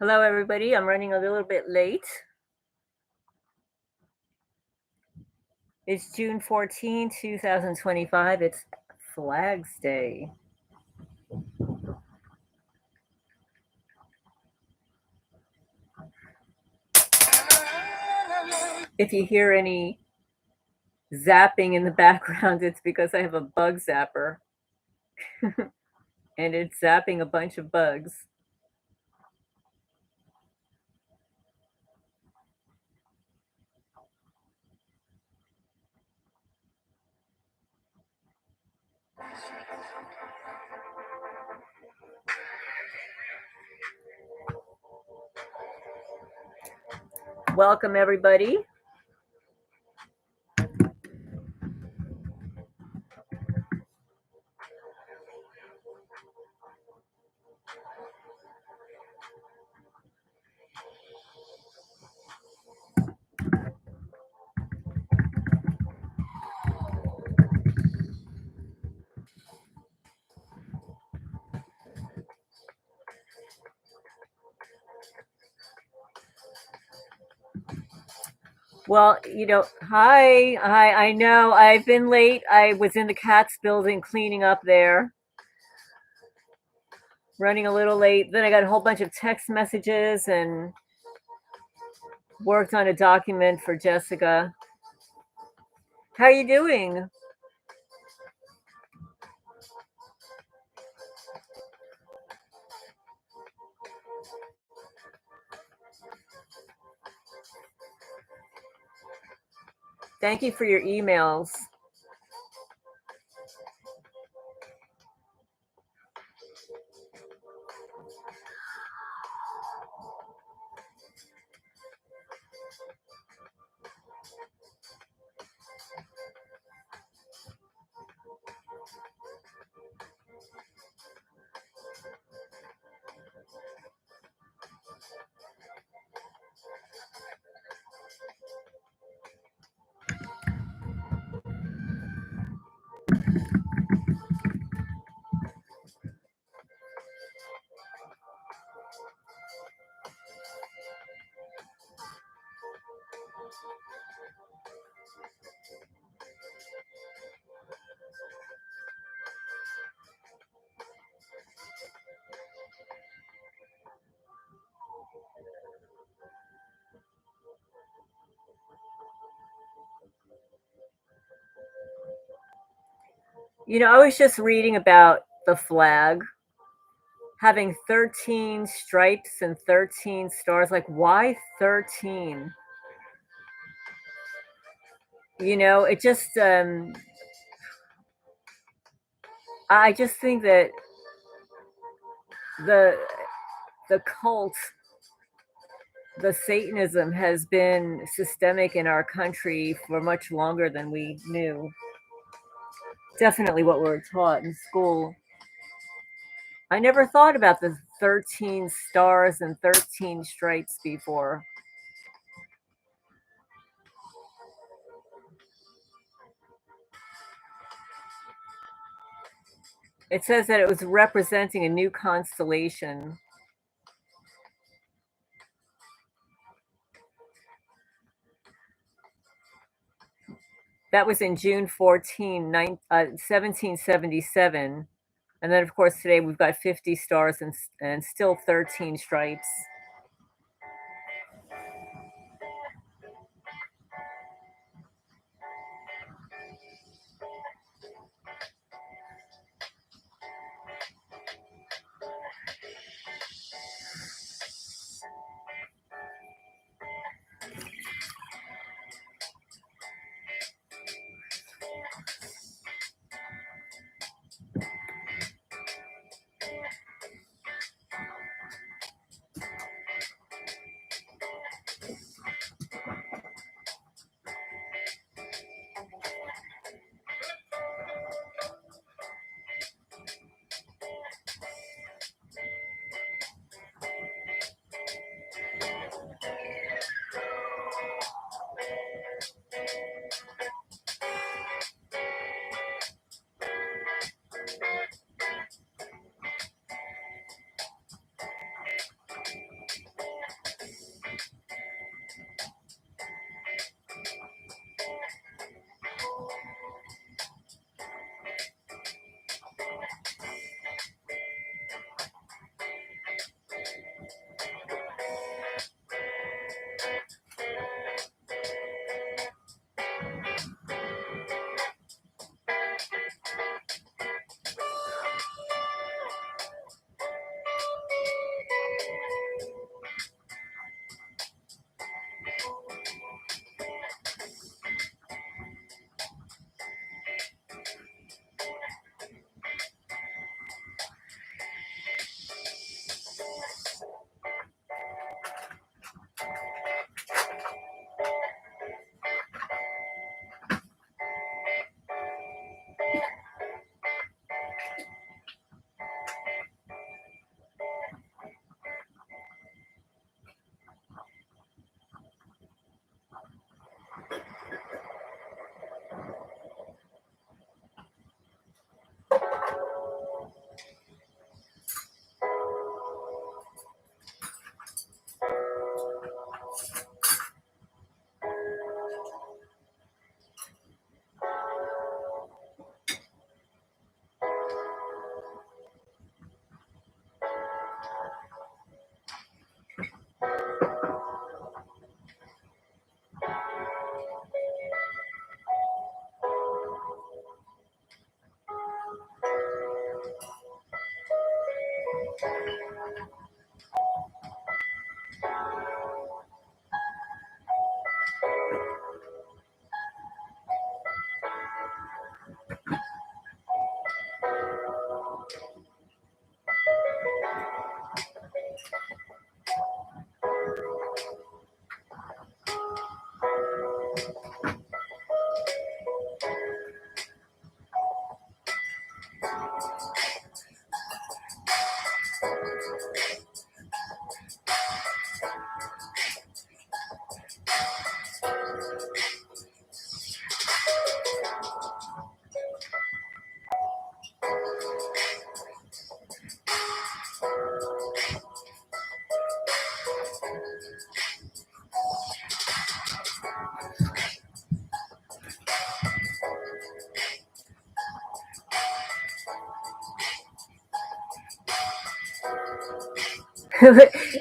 Hello, everybody. I'm running a little bit late. It's June 14, 2025. It's Flags Day. If you hear any zapping in the background, it's because I have a bug zapper and it's zapping a bunch of bugs. Welcome, everybody. Well, hi. I know I've been late. I was in the Cats building cleaning up there, running a little late. Then I got a whole bunch of text messages and worked on a document for Jessica. How are you doing? Thank you for your emails. I was just reading about the flag having 13 stripes and 13 stars. Like, why 13? It just, I just think that the, the cult, the Satanism has been systemic in our country for much longer than we knew. Definitely what we're taught in school. I never thought about the 13 stars and 13 stripes before. It says that it was representing a new constellation. That was in June 14, 1777. And then, of course, today we've got 50 stars and still 13 stripes.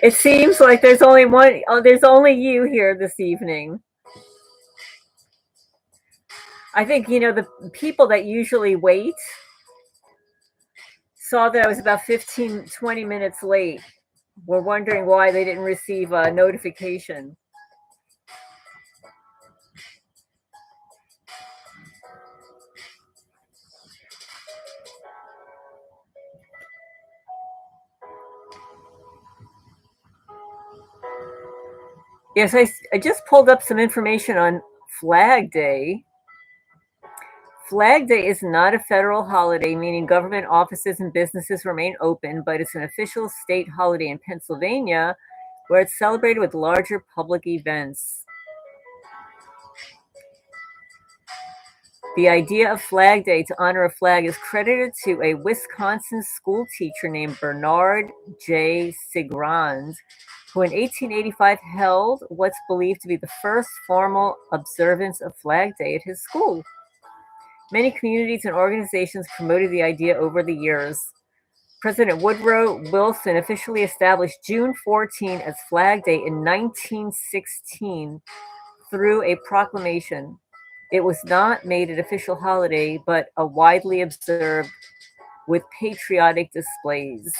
It seems like there's only one. Oh, there's only you here this evening. I think the people that usually wait saw that I was about 15, 20 minutes late. Were wondering why they didn't receive a notification. Yes, I just pulled up some information on Flag Day. Flag Day is not a federal holiday, meaning government offices and businesses remain open, but it's an official state holiday in Pennsylvania where it's celebrated with larger public events. The idea of Flag Day to honor a flag is credited to a Wisconsin school teacher named Bernard J. Sigrand, who in 1885 held what's believed to be the first formal observance of Flag Day at his school. Many communities and organizations promoted the idea over the years. President Woodrow Wilson officially established June 14 as Flag Day in 1916 through a proclamation. It was not made an official holiday, but a widely observed with patriotic displays.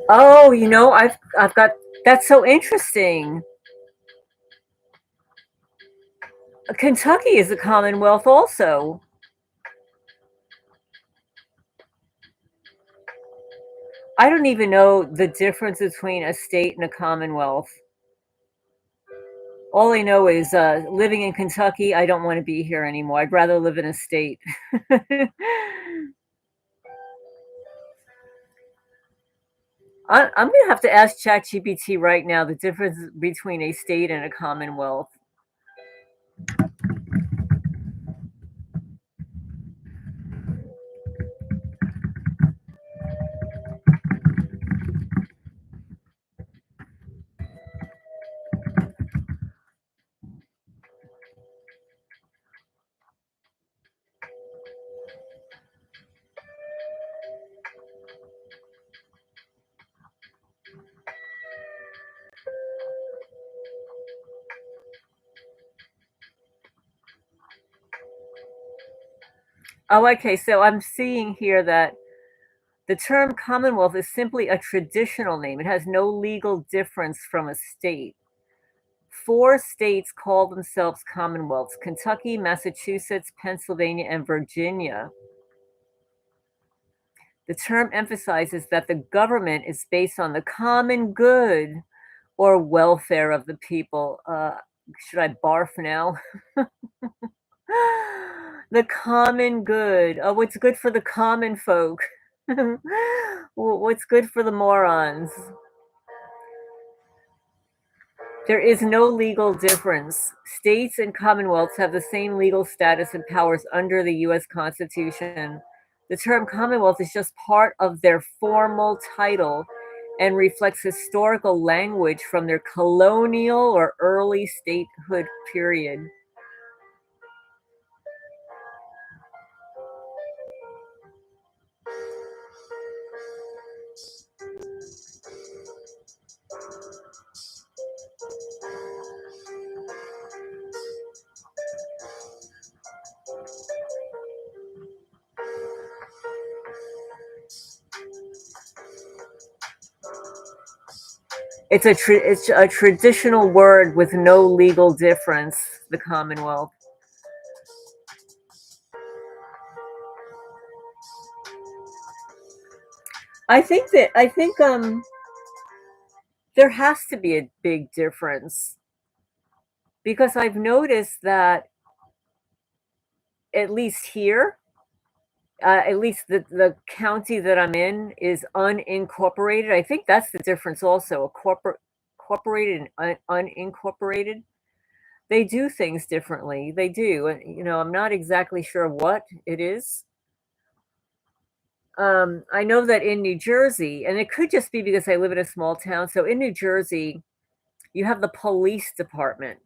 Oh, I've got that's so interesting. Kentucky is a Commonwealth also. I don't even know the difference between a state and a Commonwealth. All I know is living in Kentucky, I don't want to be here anymore. I'd rather live in a state. I'm going to have to ask ChatGPT right now the difference between a state and a Commonwealth. Oh, okay. So I'm seeing here that the term Commonwealth is simply a traditional name. It has no legal difference from a state. 4 states call themselves Commonwealths: Kentucky, Massachusetts, Pennsylvania, and Virginia. The term emphasizes that the government is based on the common good or welfare of the people. Should I barf now? The common good. Oh, what's good for the common folk? What's good for the morons? There is no legal difference. States and commonwealths have the same legal status and powers under the US Constitution. The term commonwealth is just part of their formal title and reflects historical language from their colonial or early statehood period. It's a traditional word with no legal difference, the Commonwealth. I think there has to be a big difference because I've noticed that at least here, at least the county that I'm in is unincorporated. I think that's the difference also, a corporated and unincorporated. They do things differently. They do. And, you know, I'm not exactly sure what it is. I know that in New Jersey, and it could just be because I live in a small town. So in New Jersey, you have the police department.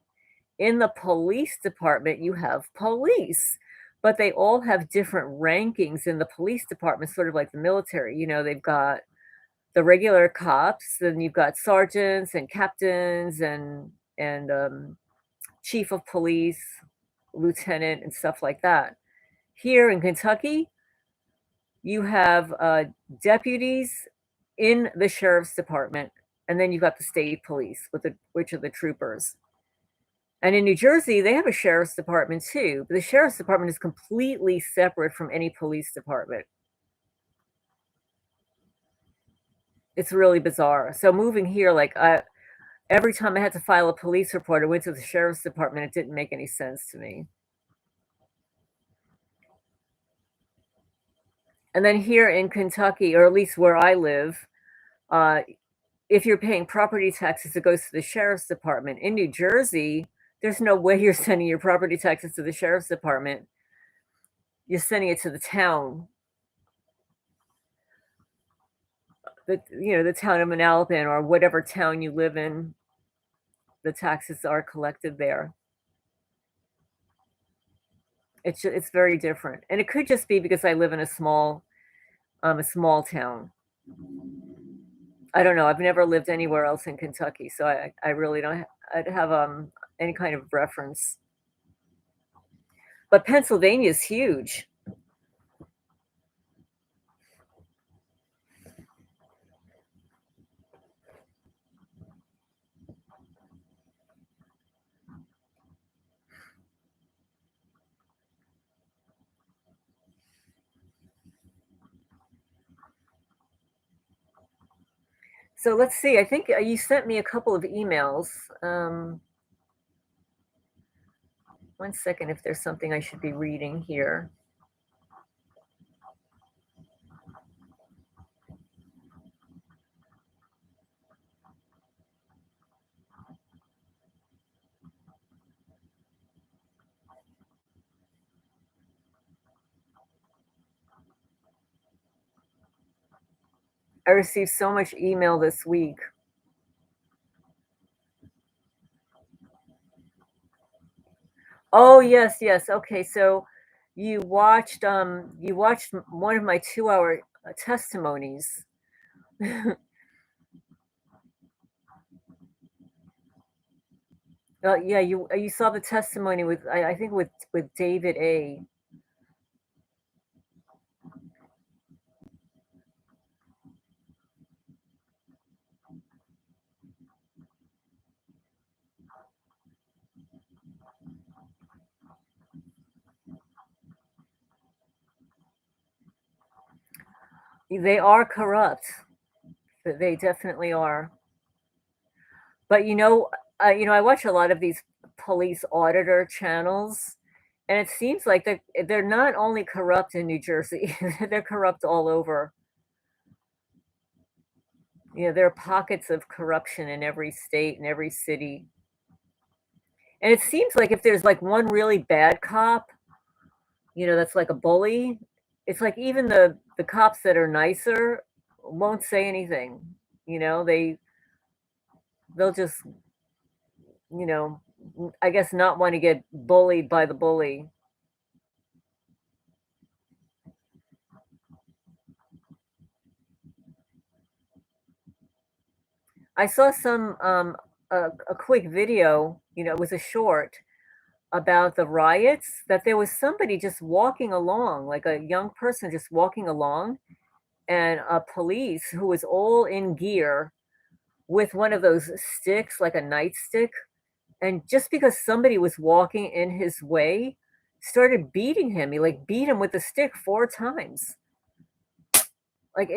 In the police department, you have police, but they all have different rankings in the police department, sort of like the military. You know, they've got the regular cops, then you've got sergeants and captains and chief of police, lieutenant, and stuff like that. Here in Kentucky, you have deputies in the sheriff's department, and then you've got the state police, which are the troopers. And in New Jersey, they have a sheriff's department too. But the sheriff's department is completely separate from any police department. It's really bizarre. So moving here, every time I had to file a police report, I went to the sheriff's department. It didn't make any sense to me. And then here in Kentucky, or at least where I live, uh, if you're paying property taxes, it goes to the sheriff's department. In New Jersey, there's no way you're sending your property taxes to the sheriff's department. You're sending it to the town. The town of Manalapan or whatever town you live in, the taxes are collected there. It's very different, and it could just be because I live in a small town. I don't know. I've never lived anywhere else in Kentucky, so I really don't I'd have any kind of reference. But Pennsylvania is huge. So let's see. I think you sent me a couple of emails. One second, if there's something I should be reading here. I received so much email this week. Oh, yes, yes. Okay, so you watched one of my 2-hour testimonies. Yeah, you saw the testimony with I think with David A. They are corrupt. They definitely are. But I watch a lot of these police auditor channels, and it seems like they're not only corrupt in New Jersey, they're corrupt all over. There are pockets of corruption in every state and every city. And it seems like if there's like one really bad cop, that's like a bully, it's like even the cops that are nicer won't say anything. They'll just, you know, I guess not want to get bullied by the bully. I saw a quick video, it was a short about the riots, that there was somebody just walking along, like a young person just walking along, and a police who was all in gear with one of those sticks, like a nightstick, and just because somebody was walking in his way, started beating him. He like beat him with the stick 4 times. Like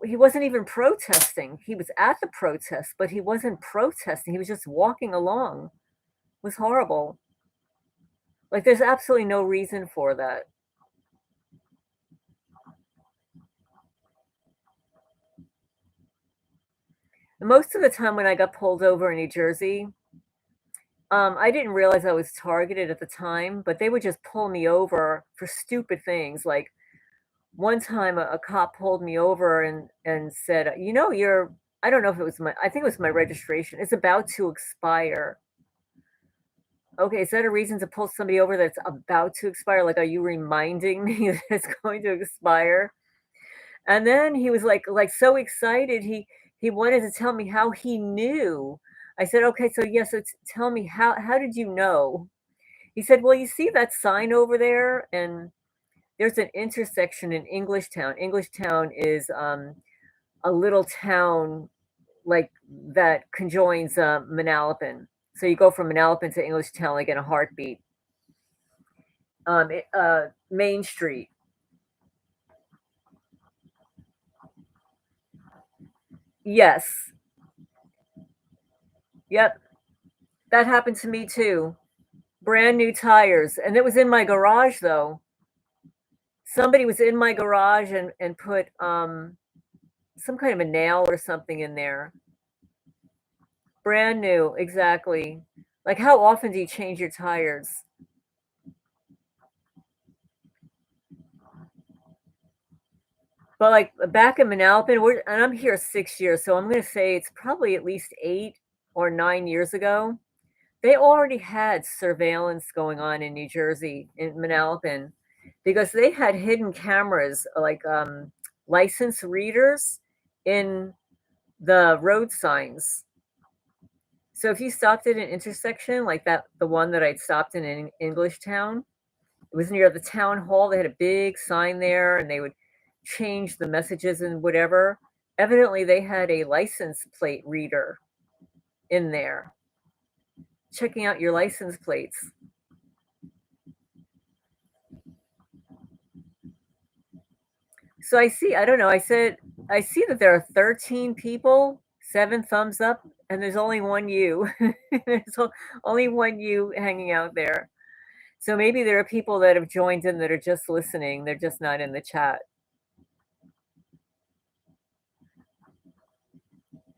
he wasn't even protesting. He was at the protest, but he wasn't protesting. He was just walking along. It was horrible. Like there's absolutely no reason for that. Most of the time when I got pulled over in New Jersey, I didn't realize I was targeted at the time, but they would just pull me over for stupid things. Like one time, a cop pulled me over and said, you're. I don't know if it was my. I think it was my registration. It's about to expire. Okay, is that a reason to pull somebody over that's about to expire? Like, are you reminding me that it's going to expire? And then he was like so excited. He wanted to tell me how he knew. I said, okay, so yes, tell me how did you know? He said, well, you see that sign over there, and there's an intersection in Englishtown. Englishtown is a little town like that conjoins Manalapan. So you go from Manalapan to Englishtown like in a heartbeat. Main Street. Yes. Yep. That happened to me too. Brand new tires. And it was in my garage though. Somebody was in my garage and put some kind of a nail or something in there. Brand new, exactly. Like how often do you change your tires? But like back in Manalapan, and I'm here 6 years, so I'm gonna say it's probably at least 8 or 9 years ago. They already had surveillance going on in New Jersey, in Manalapan, because they had hidden cameras, like license readers in the road signs. So if you stopped at an intersection like that, the one that I'd stopped in Englishtown, it was near the town hall. They had a big sign there, and they would change the messages and whatever. Evidently, they had a license plate reader in there, checking out your license plates. So I don't know, I see that there are 13 people, 7 thumbs up, and there's only one you. There's only one you hanging out there. So maybe there are people that have joined in that are just listening. They're just not in the chat.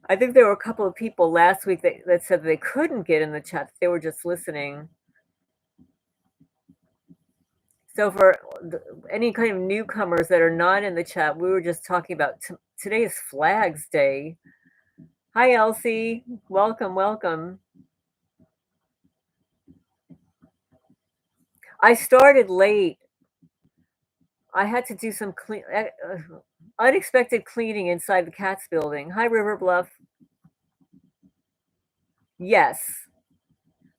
I think there were a couple of people last week that said they couldn't get in the chat. They were just listening. So for any kind of newcomers that are not in the chat, we were just talking about today is Flags Day. Hi, Elsie. Welcome, welcome. I started late. I had to do some unexpected cleaning inside the Cats building. Hi, River Bluff. Yes.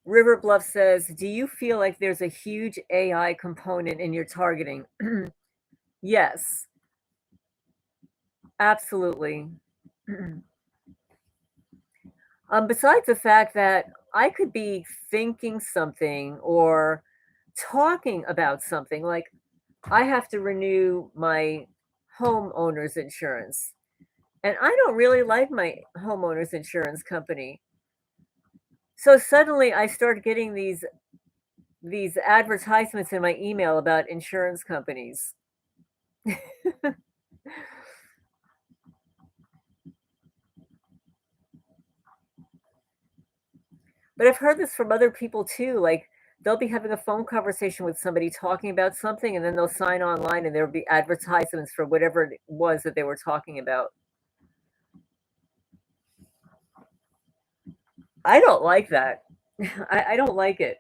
River Bluff says, do you feel like there's a huge AI component in your targeting? Yes, absolutely. Besides the fact that I could be thinking something or talking about something, like I have to renew my homeowners insurance. And I don't really like my homeowners insurance company. So suddenly I start getting these advertisements in my email about insurance companies. But I've heard this from other people too, like, they'll be having a phone conversation with somebody talking about something, and then they'll sign online and there'll be advertisements for whatever it was that they were talking about. I don't like that. I don't like it.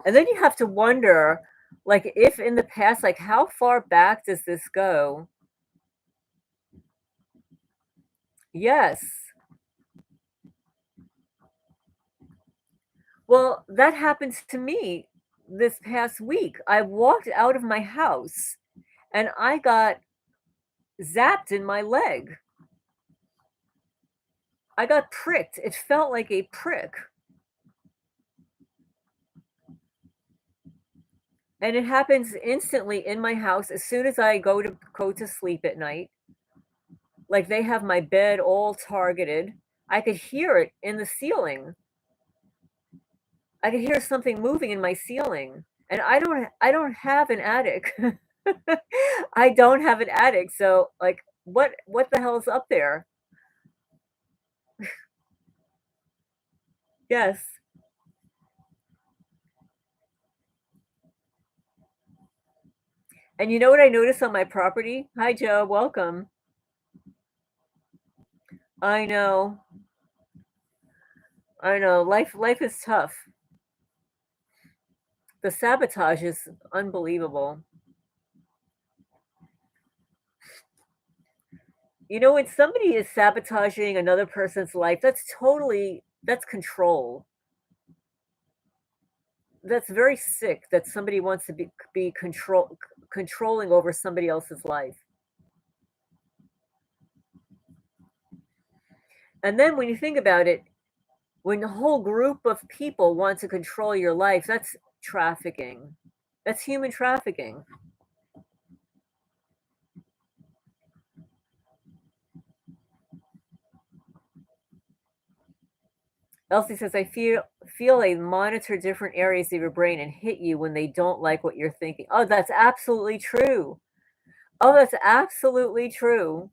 And then you have to wonder, like, if in the past, like, how far back does this go? Yes. Well, that happens to me this past week. I walked out of my house and I got zapped in my leg. I got pricked. It felt like a prick. And it happens instantly in my house as soon as I go to sleep at night. Like they have my bed all targeted. I could hear it in the ceiling. I could hear something moving in my ceiling. And I don't have an attic. I don't have an attic. So like what the hell's up there? Yes. And you know what I noticed on my property? Hi Joe, welcome. I know. I know. Life is tough. The sabotage is unbelievable. You know, when somebody is sabotaging another person's life, that's control. That's very sick that somebody wants to be controlling over somebody else's life. And then when you think about it, when a whole group of people want to control your life, that's trafficking. That's human trafficking. Elsie says, I feel they monitor different areas of your brain and hit you when they don't like what you're thinking. Oh, that's absolutely true. Oh, that's absolutely true.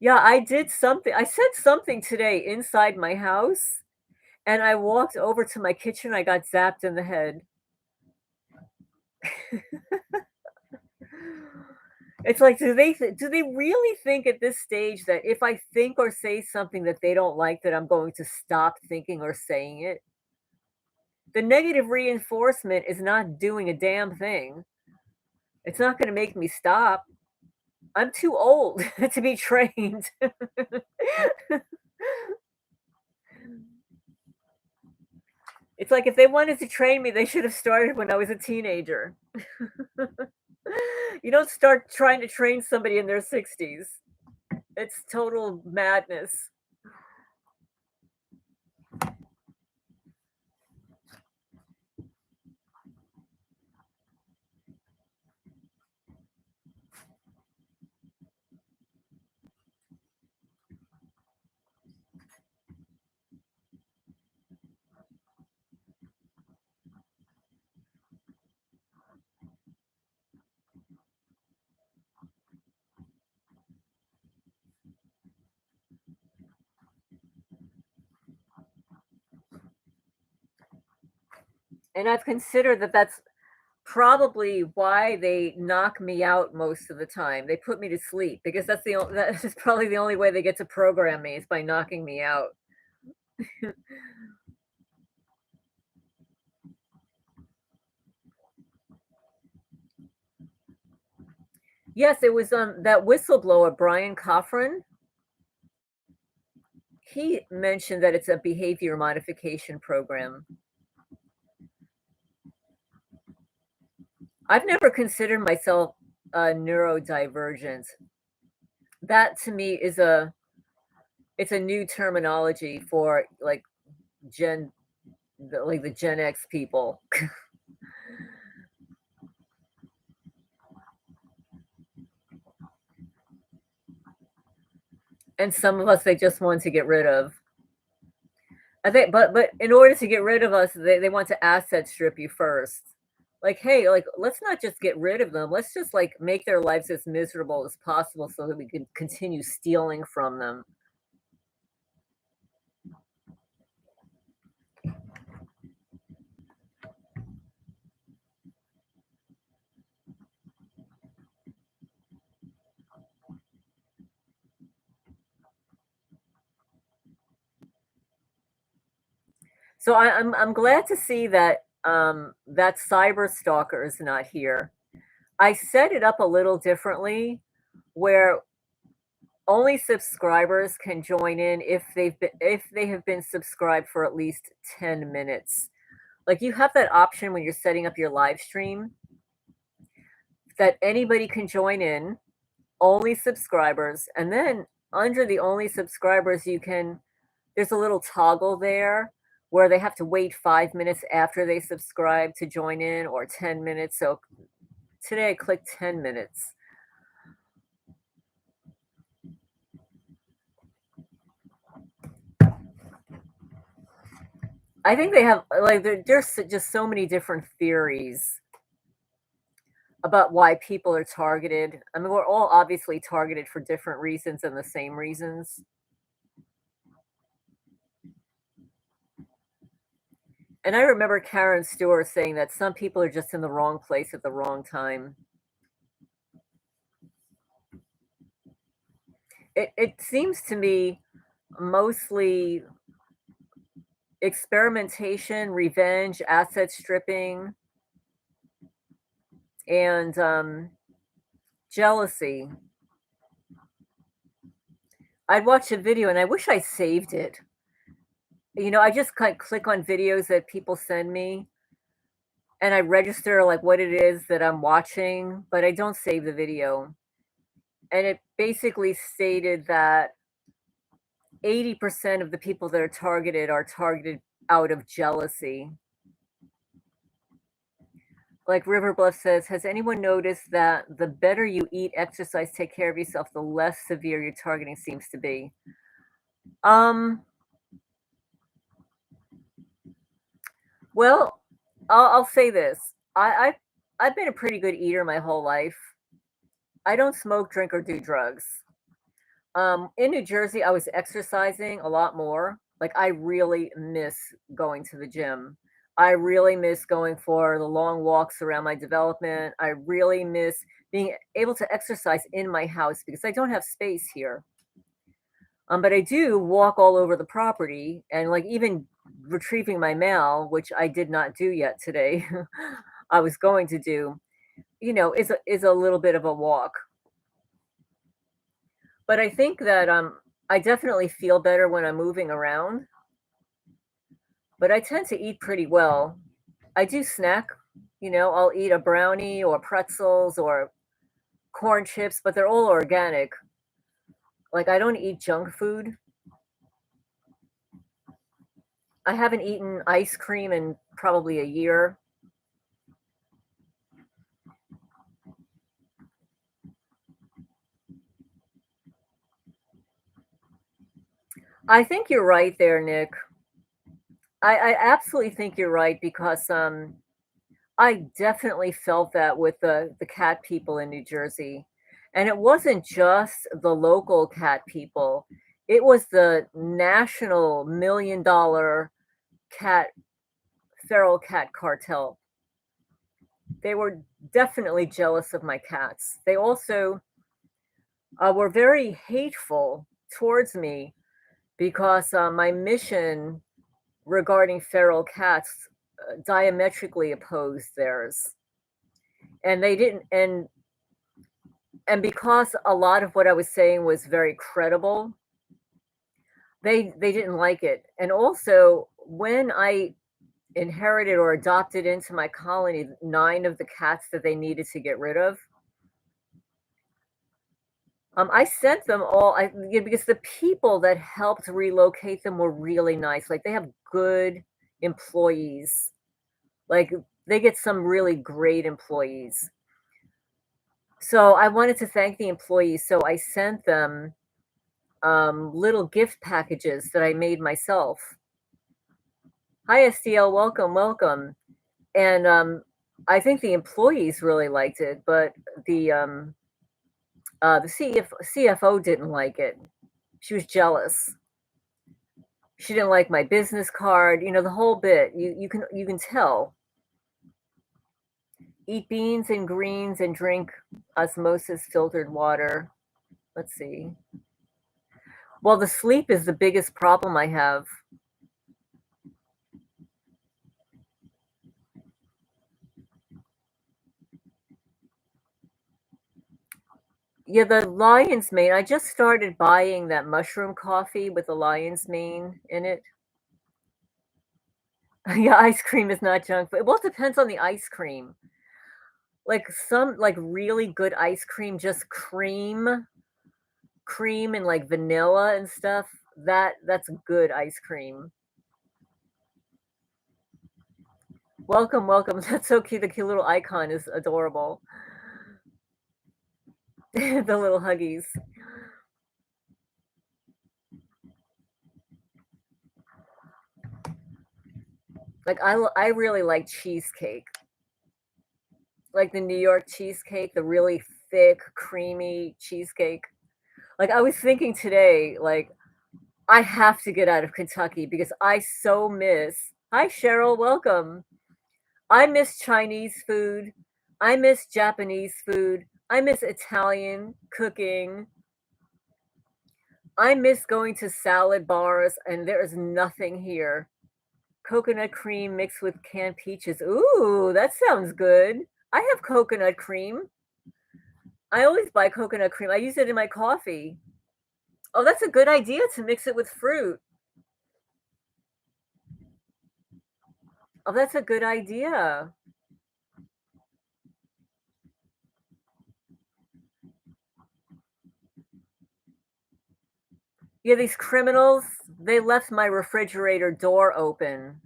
Yeah, I did something. I said something today inside my house, and I walked over to my kitchen. I got zapped in the head. It's like, do they really think at this stage that if I think or say something that they don't like, that I'm going to stop thinking or saying it? The negative reinforcement is not doing a damn thing. It's not going to make me stop. I'm too old to be trained. It's like if they wanted to train me, they should have started when I was a teenager. You don't start trying to train somebody in their 60s. It's total madness. And I've considered that that's probably why they knock me out most of the time. They put me to sleep because that is probably the only way they get to program me is by knocking me out. Yes, it was that whistleblower Brian Coffrin. He mentioned that it's a behavior modification program. I've never considered myself neurodivergent. That to me is it's a new terminology for like Gen like the Gen X people. and some of us they just want to get rid of. I think, but in order to get rid of us, they want to asset strip you first. Like, hey, like let's not just get rid of them. Let's just like make their lives as miserable as possible so that we can continue stealing from them. So I'm glad to see that that cyber stalker is not here. I set it up a little differently where only subscribers can join in if they have been subscribed for at least 10 minutes. Like you have that option when you're setting up your live stream that anybody can join in, only subscribers, and then under the only subscribers you can there's a little toggle there where they have to wait 5 minutes after they subscribe to join in or 10 minutes. So today I clicked 10 minutes. I think they have like there's just so many different theories about why people are targeted. I mean, we're all obviously targeted for different reasons and the same reasons. And I remember Karen Stewart saying that some people are just in the wrong place at the wrong time. It seems to me mostly experimentation, revenge, asset stripping, and jealousy. I'd watch a video and I wish I saved it. You know, I just click on videos that people send me and I register like what it is that I'm watching, but I don't save the video. And it basically stated that 80% of the people that are targeted out of jealousy. Like River Bluff says, has anyone noticed that the better you eat, exercise, take care of yourself, the less severe your targeting seems to be? Um, well, I'll say this. I've been a pretty good eater my whole life. I don't smoke, drink, or do drugs. In New Jersey, I was exercising a lot more. Like I really miss going to the gym. I really miss going for the long walks around my development. I really miss being able to exercise in my house because I don't have space here. But I do walk all over the property and like even retrieving my mail, which I did not do yet today. I was going to do, is a little bit of a walk. But I think that I definitely feel better when I'm moving around. But I tend to eat pretty well. I do snack, I'll eat a brownie or pretzels or corn chips, but they're all organic. Like I don't eat junk food. I haven't eaten ice cream in probably a year. I think you're right there, Nick. I absolutely think you're right because I definitely felt that with the cat people in New Jersey. And it wasn't just the local cat people. It was the national $1 million cat feral cat cartel. They were definitely jealous of my cats. They also were very hateful towards me because my mission regarding feral cats diametrically opposed theirs. And they didn't and because a lot of what I was saying was very credible, they didn't like it. And also when I inherited or adopted into my colony 9 of the cats that they needed to get rid of, I sent them all because the people that helped relocate them were really nice. Like they have good employees. Like they get some really great employees. So I wanted to thank the employees. So I sent them little gift packages that I made myself. Hi, STL, welcome, welcome. And I think the employees really liked it, but the CFO didn't like it. She was jealous. She didn't like my business card, the whole bit. You can tell. Eat beans and greens and drink osmosis filtered water. Let's see. Well, the sleep is the biggest problem I have. Yeah, the lion's mane. I just started buying that mushroom coffee with the lion's mane in it. Yeah, ice cream is not junk food. Well, it depends on the ice cream. Like some like really good ice cream, just cream and like vanilla and stuff. That's good ice cream. Welcome, welcome. That's so cute. The cute little icon is adorable. The little huggies. Like I really like cheesecake. Like the New York cheesecake, the really thick, creamy cheesecake. Like I was thinking today, like I have to get out of Kentucky because I so miss. Hi Cheryl, welcome. I miss Chinese food. I miss Japanese food. I miss Italian cooking. I miss going to salad bars, and there is nothing here. Coconut cream mixed with canned peaches. Ooh, that sounds good. I have coconut cream. I always buy coconut cream. I use it in my coffee. Oh, that's a good idea to mix it with fruit. Oh, that's a good idea. Yeah, these criminals, they left my refrigerator door open.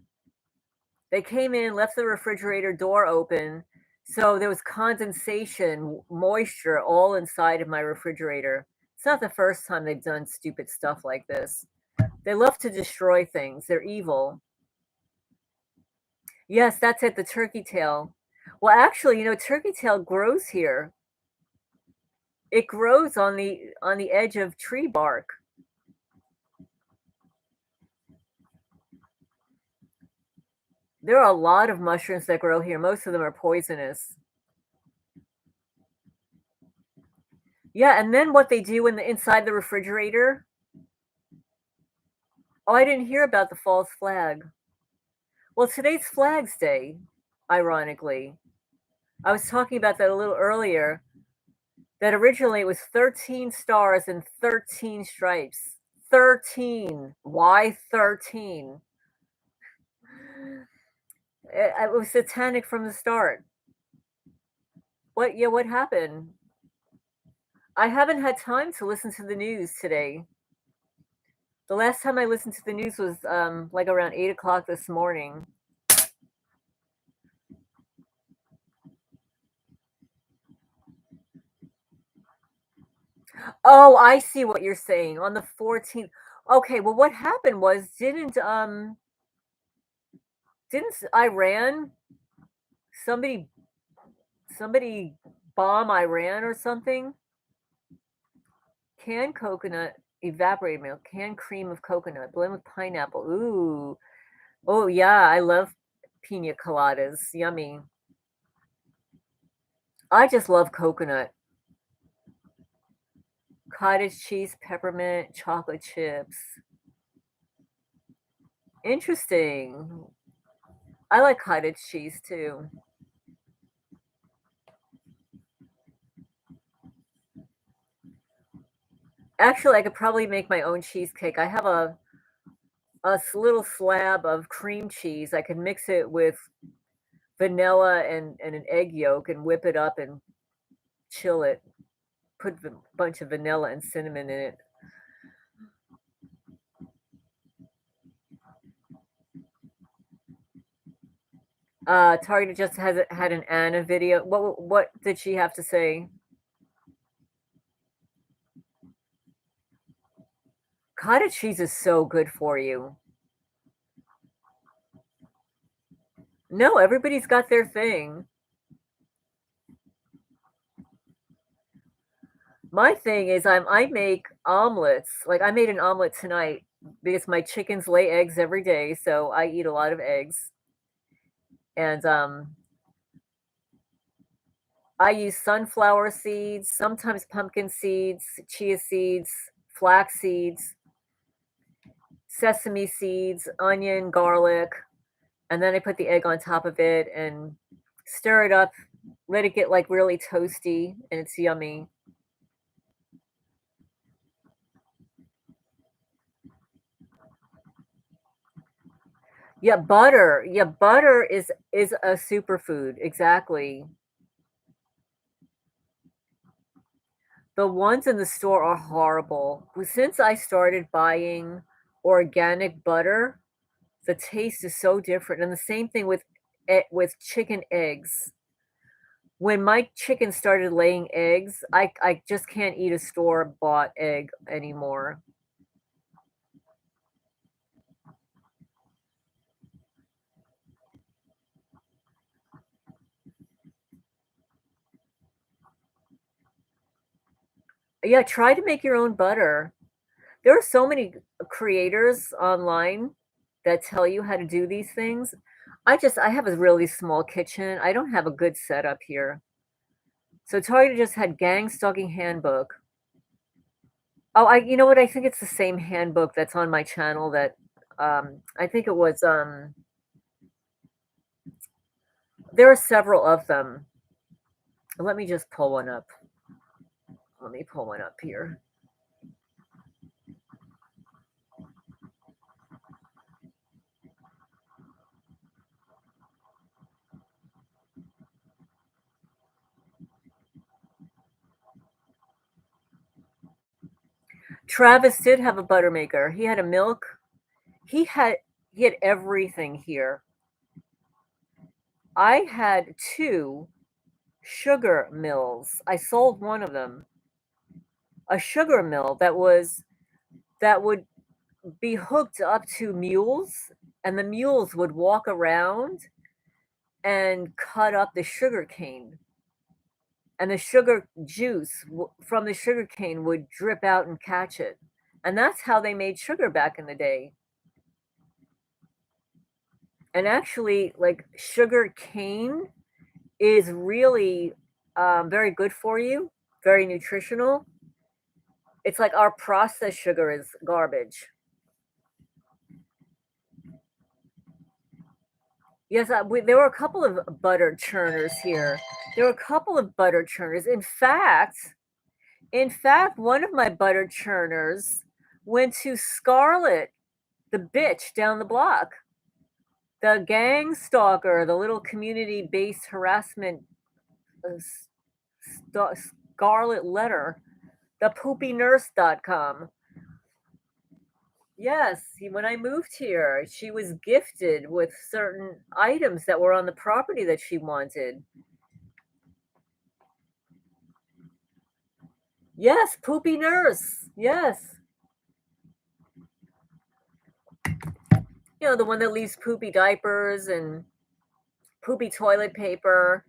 They came in, left the refrigerator door open, so there was condensation, moisture all inside of my refrigerator. It's not the first time they've done stupid stuff like this. They love to destroy things. They're evil. Yes, that's it, the turkey tail. Well, actually, turkey tail grows here. It grows on the edge of tree bark. There are a lot of mushrooms that grow here. Most of them are poisonous. Yeah, and then what they do in the inside the refrigerator. Oh, I didn't hear about the false flag. Well, today's Flags Day, ironically. I was talking about that a little earlier. That originally it was 13 stars and 13 stripes. 13. Why 13? It was satanic from the start. What? Yeah, what happened? I haven't had time to listen to the news today. The last time I listened to the news was like around 8 o'clock this morning. Oh, I see what you're saying. On the 14th. Okay, well what happened was didn't Iran somebody somebody bomb Iran or something? Canned coconut, evaporated milk, canned cream of coconut, blend with pineapple. Ooh. Oh yeah, I love pina coladas. Yummy. I just love coconut. Cottage cheese, peppermint, chocolate chips. Interesting. I like cottage cheese too. Actually, I could probably make my own cheesecake. I have a little slab of cream cheese. I can mix it with vanilla and an egg yolk and whip it up and chill it. Put a bunch of vanilla and cinnamon in it. Target just has had an Anna video. What did she have to say? Cottage cheese is so good for you. No, everybody's got their thing. My thing is I make omelets. Like I made an omelet tonight because my chickens lay eggs every day, so I eat a lot of eggs. And I use sunflower seeds, sometimes pumpkin seeds, chia seeds, flax seeds, sesame seeds, onion, garlic, and then I put the egg on top of it and stir it up, let it get like really toasty, and it's yummy. Yeah, butter. Yeah, butter is a superfood. Exactly. The ones in the store are horrible. Since I started buying organic butter, the taste is so different. And the same thing with chicken eggs. When my chicken started laying eggs, I just can't eat a store-bought egg anymore. Yeah, try to make your own butter. There are so many creators online that tell you how to do these things. I have a really small kitchen. I don't have a good setup here. So Target just had Gang Stalking Handbook. Oh, I you know what? I think it's the same handbook that's on my channel that I think it was there are several of them. Let me just pull one up. Let me pull one up here. Travis did have a butter maker. He had a milk. He had he had everything here. I had two sugar mills. I sold one of them. A sugar mill that would be hooked up to mules, and the mules would walk around and cut up the sugar cane, and the sugar juice from the sugar cane would drip out and catch it. And that's how they made sugar back in the day. And actually, like sugar cane is really very good for you, very nutritional. It's like our processed sugar is garbage. Yes, there were a couple of butter churners here. There were a couple of butter churners. In fact, one of my butter churners went to Scarlet, the bitch down the block, the gang stalker, the little community-based harassment, uh, Scarlet letter, the poopynurse.com. Yes, when I moved here, she was gifted with certain items that were on the property that she wanted. Yes, Poopy Nurse. Yes. You know, the one that leaves poopy diapers and poopy toilet paper.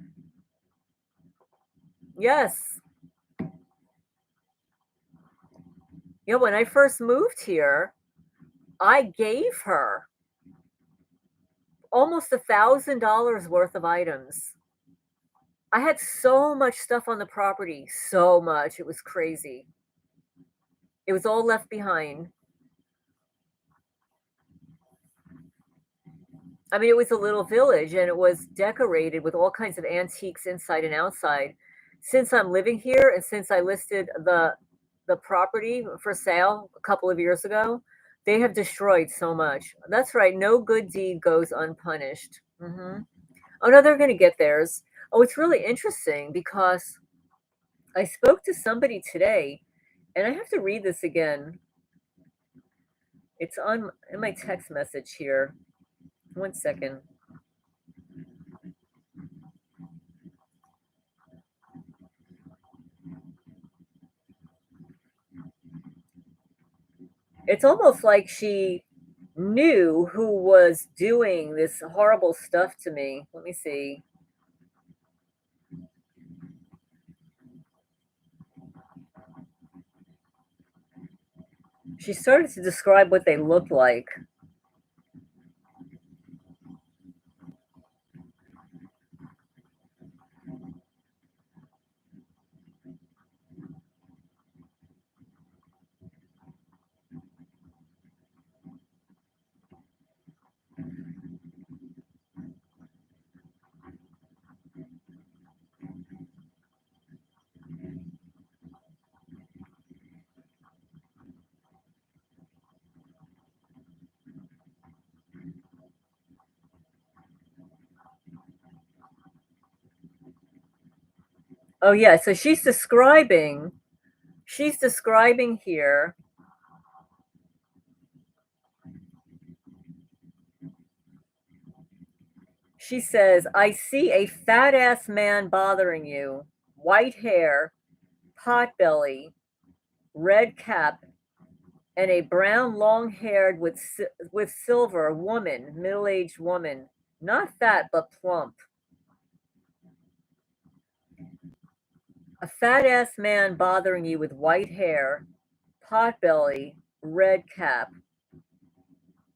Yes. You know, when I first moved here, I gave her almost $1,000 worth of items. I had so much stuff on the property, so much. It was crazy. It was all left behind. I mean, it was a little village and it was decorated with all kinds of antiques inside and outside. Since I'm living here and since I listed the property for sale a couple of years ago, they have destroyed so much. That's right, no good deed goes unpunished. Oh no, they're going to get theirs. Oh, it's really interesting because I spoke to somebody today, and I have to read this again. It's on in my text message here. One second. It's almost like she knew who was doing this horrible stuff to me. Let me see. She started to describe what they looked like. Oh yeah, so she's describing here. She says, "I see a fat ass man bothering you. White hair, pot belly, red cap, and a brown long haired with silver woman, middle-aged woman, not fat but plump. A fat ass man bothering you with white hair, pot belly, red cap,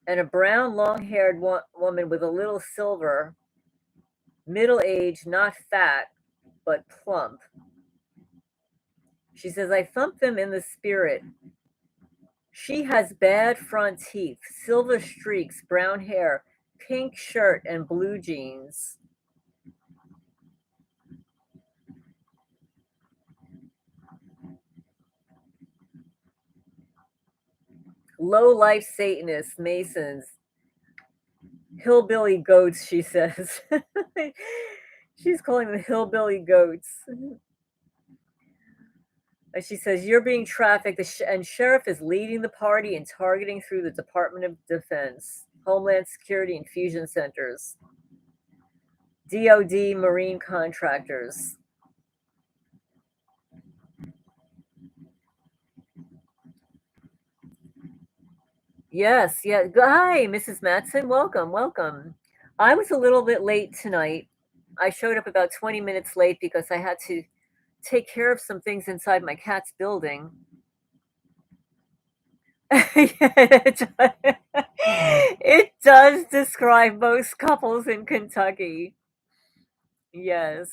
and a brown long haired woman with a little silver, middle aged, not fat, but plump." She says, "I thumped them in the spirit. She has bad front teeth, silver streaks, brown hair, pink shirt, and blue jeans. Low life Satanists, Masons, hillbilly goats," she says. She's calling them hillbilly goats. And she says, "You're being trafficked, and sheriff is leading the party and targeting through the Department of Defense, Homeland Security, and fusion centers, DOD, Marine contractors." Yes, yeah. Hi, Mrs. Matson. Welcome, welcome. I was a little bit late tonight. I showed up about 20 minutes late because I had to take care of some things inside my cat's building. Yeah, it does describe most couples in Kentucky. Yes.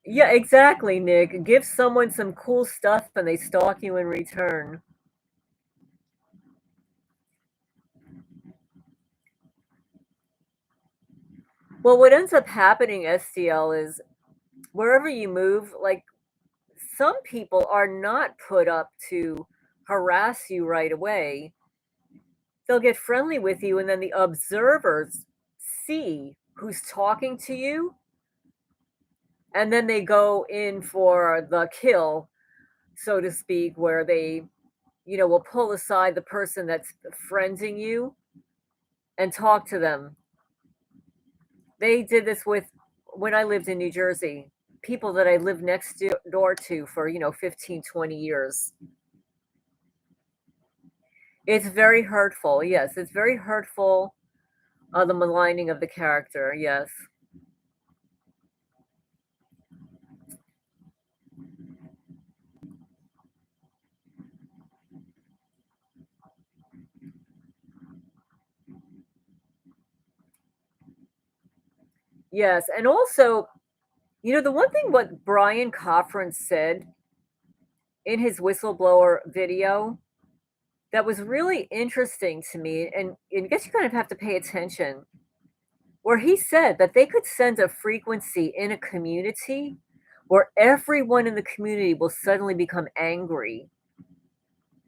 Yeah, exactly, Nick. Give someone some cool stuff and they stalk you in return. Well, what ends up happening, STL, is wherever you move, like some people are not put up to harass you right away. They'll get friendly with you, and then the observers see who's talking to you, and then they go in for the kill, so to speak, where they, will pull aside the person that's friending you and talk to them. They did this with when I lived in New Jersey, people that I lived next door to for, 15, 20 years. It's very hurtful. Yes, it's very hurtful. The maligning of the character. Yes. Yes. And also, the one thing what Brian Cochran said in his whistleblower video that was really interesting to me, and I guess you kind of have to pay attention, where he said that they could send a frequency in a community where everyone in the community will suddenly become angry.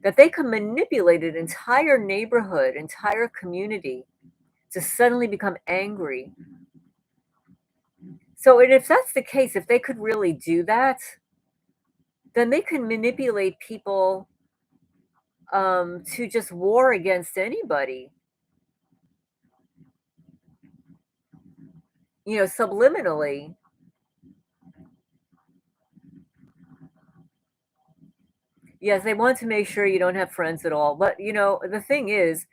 that they can manipulate an entire neighborhood, entire community to suddenly become angry. So, and if that's the case, if they could really do that, then they can manipulate people to just war against anybody, subliminally. Yes, they want to make sure you don't have friends at all. But, the thing is,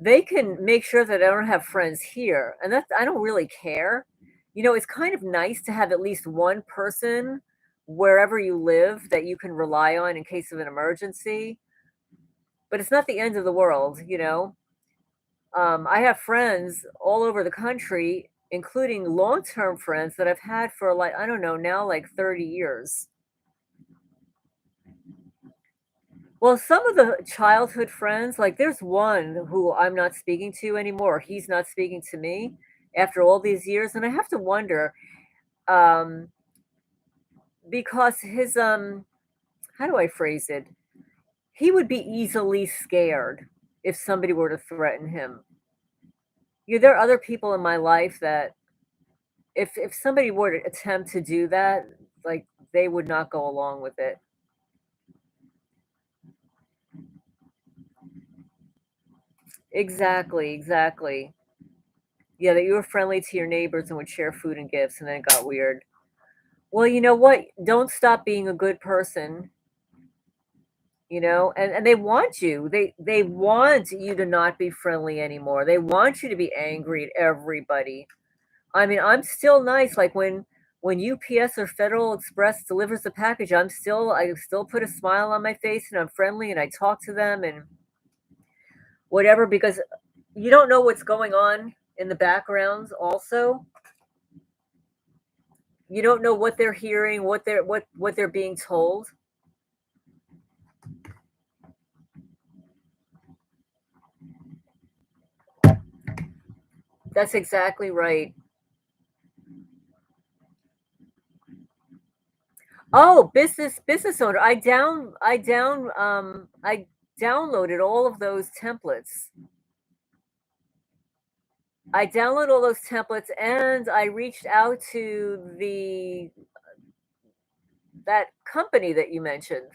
they can make sure that I don't have friends here, and that's I don't really care. It's kind of nice to have at least one person wherever you live that you can rely on in case of an emergency, but it's not the end of the world. I have friends all over the country, including long-term friends that I've had for, like, I don't know, now, like, 30 years. Well, some of the childhood friends, like, there's one who I'm not speaking to anymore. He's not speaking to me after all these years, and I have to wonder, um, because how do I phrase it? He would be easily scared if somebody were to threaten him. There are other people in my life that if somebody were to attempt to do that, like, they would not go along with it. Exactly, exactly. Yeah, that you were friendly to your neighbors and would share food and gifts, and then it got weird. Well, you know what? Don't stop being a good person, and they want you. They want you to not be friendly anymore. They want you to be angry at everybody. I mean, I'm still nice. Like when UPS or Federal Express delivers the package, I still put a smile on my face and I'm friendly and I talk to them and whatever because you don't know what's going on in the backgrounds also. You don't know what they're hearing, what they're being told. That's exactly right. Oh, business owner. I downloaded all of those templates. I downloaded all those templates and I reached out to the that company that you mentioned.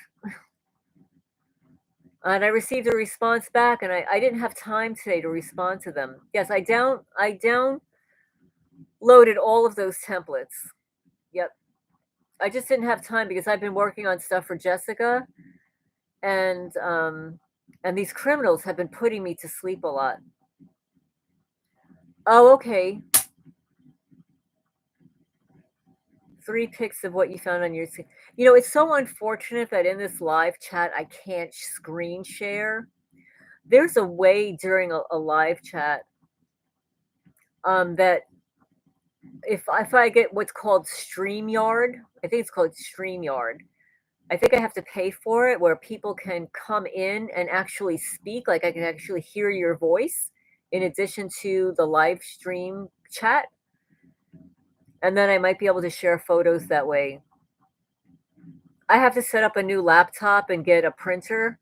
And I received a response back and I didn't have time today to respond to them. Yes, I downloaded all of those templates. Yep. I just didn't have time because I've been working on stuff for Jessica and these criminals have been putting me to sleep a lot. Oh, okay. 3 pics of what you found on your it's so unfortunate that in this live chat I can't screen share. There's a way during a live chat, that if I get what's called StreamYard, I think it's called StreamYard. I think I have to pay for it where people can come in and actually speak, like, I can actually hear your voice in addition to the live stream chat, and then I might be able to share photos that way. I have to set up a new laptop and get a printer.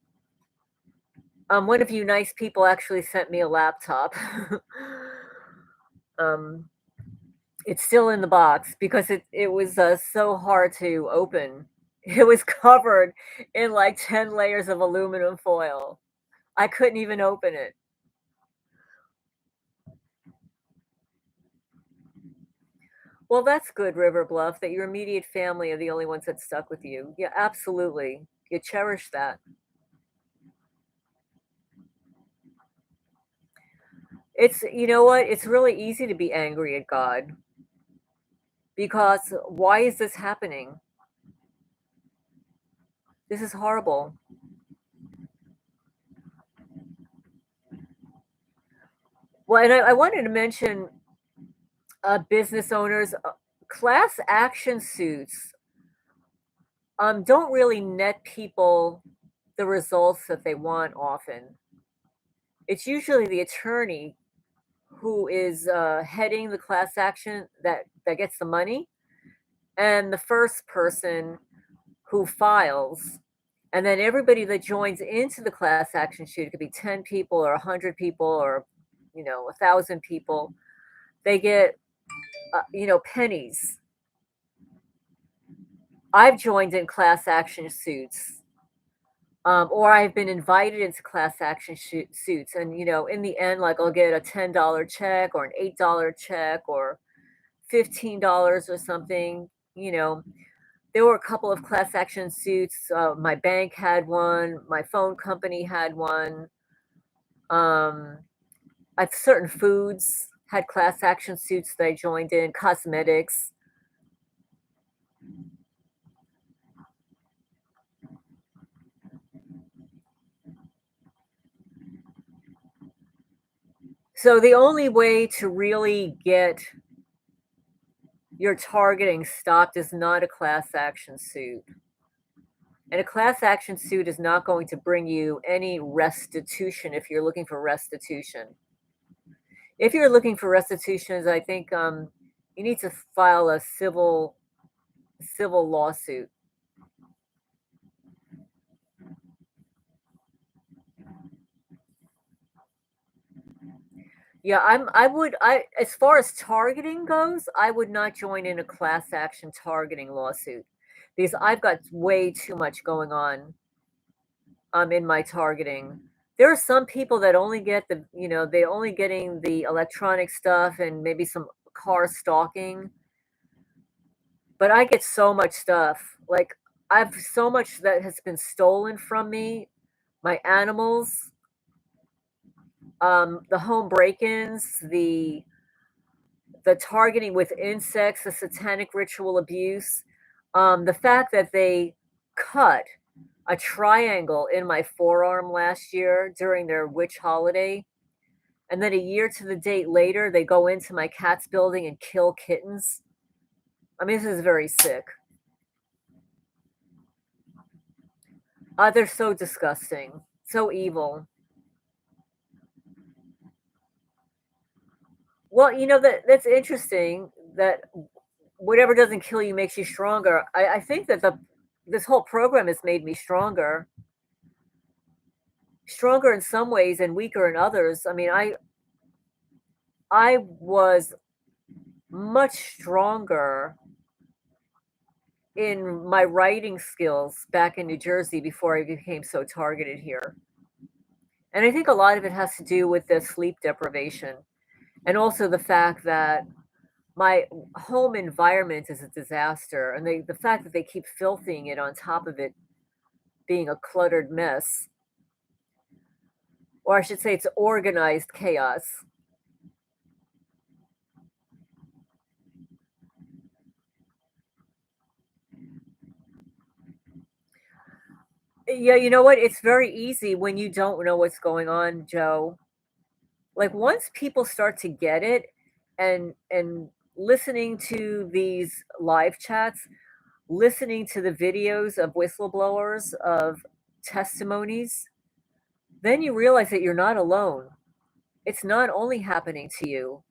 One of you nice people actually sent me a laptop. Um, it's still in the box because it was, so hard to open. It was covered in, like, 10 layers of aluminum foil. I couldn't even open it. Well, that's good, River Bluff, that your immediate family are the only ones that stuck with you. Yeah, absolutely. You cherish that. You know what? It's really easy to be angry at God because why is this happening? This is horrible. Well, and I wanted to mention business owners, class action suits don't really net people the results that they want often. It's usually the attorney who is heading the class action that gets the money, and the first person who files. And then everybody that joins into the class action suit, it could be 10 people or 100 people or, 1,000 people, they get, pennies. I've joined in class action suits, or I've been invited into class action suits. And, in the end, like I'll get a $10 check or an $8 check or $15 or something. There were a couple of class action suits. My bank had one, my phone company had one. Um, certain foods had class action suits that I joined in, cosmetics. So the only way to really get your targeting stopped is not a class action suit. And a class action suit is not going to bring you any restitution if you're looking for restitution. If you're looking for restitutions, I think you need to file a civil lawsuit. Yeah, as far as targeting goes, I would not join in a class action targeting lawsuit because I've got way too much going on in my targeting. There are some people that only get they only getting the electronic stuff and maybe some car stalking, but I get so much stuff. Like I've so much that has been stolen from me, my animals, the home break-ins, the targeting with insects, the satanic ritual abuse, the fact that they cut a triangle in my forearm last year during their witch holiday. And then a year to the date later, they go into my cat's building and kill kittens. I mean, this is very sick. They're so disgusting, so evil. Well, that's interesting that whatever doesn't kill you makes you stronger. I think that this whole program has made me stronger in some ways and weaker in others. I mean, I was much stronger in my writing skills back in New Jersey before I became so targeted here. And I think a lot of it has to do with the sleep deprivation and also the fact that my home environment is a disaster, and the fact that they keep filthing it on top of it being a cluttered mess, or I should say it's organized chaos. Yeah, you know what? It's very easy when you don't know what's going on, Joe. Like once people start to get it and listening to these live chats, listening to the videos of whistleblowers of testimonies, then you realize that you're not alone. It's not only happening to you,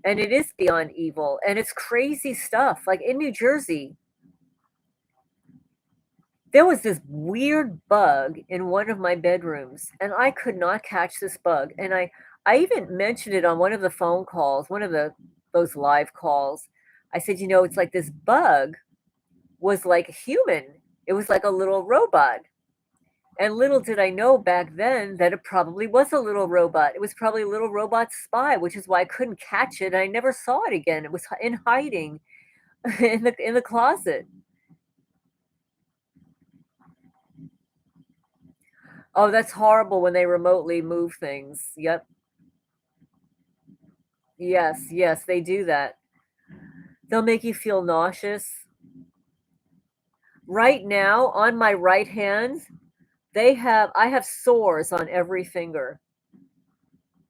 and it is beyond evil, and it's crazy stuff. Like in New Jersey, there was this weird bug in one of my bedrooms, and I could not catch this bug. And I even mentioned it on one of the phone calls, one of those live calls. I said, it's like this bug was like human. It was like a little robot. And little did I know back then that it probably was a little robot. It was probably a little robot spy, which is why I couldn't catch it. I never saw it again. It was in hiding in the closet. Oh, that's horrible when they remotely move things. Yep. Yes, yes, they do that. They'll make you feel nauseous. Right now, on my right hand, I have sores on every finger.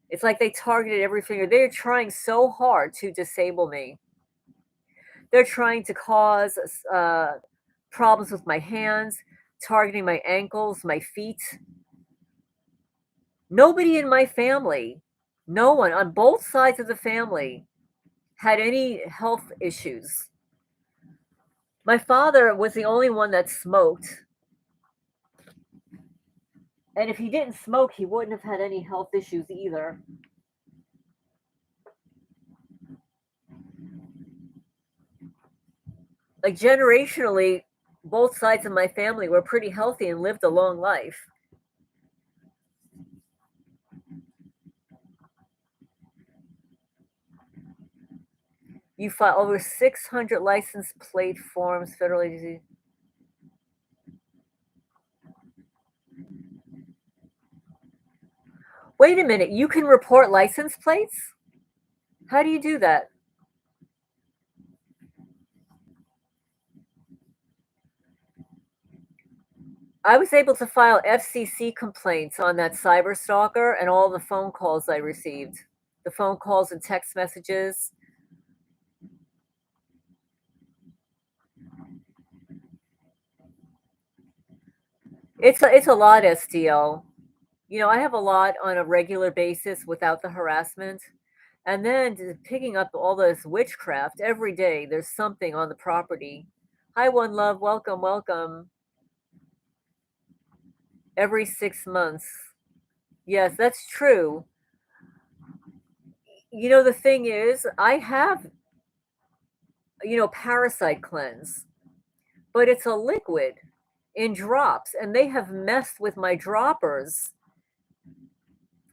It's like they targeted every finger. They're trying so hard to disable me. They're trying to cause problems with my hands, targeting my ankles, my feet. Nobody in my family, no one on both sides of the family had any health issues. My father was the only one that smoked, And if he didn't smoke, he wouldn't have had any health issues either. Like generationally, both sides of my family were pretty healthy and lived a long life. You file over 600 license plate forms, federal agency. Wait a minute, you can report license plates? How do you do that? I was able to file FCC complaints on that cyber stalker and all the phone calls I received. The phone calls and text messages. It's a lot, SDL. You know, I have a lot on a regular basis without the harassment. And then picking up all this witchcraft every day, there's something on the property. Hi, One Love, welcome, welcome. Every 6 months. Yes, that's true. You know, the thing is, I have, parasite cleanse, but it's a liquid in drops, and they have messed with my droppers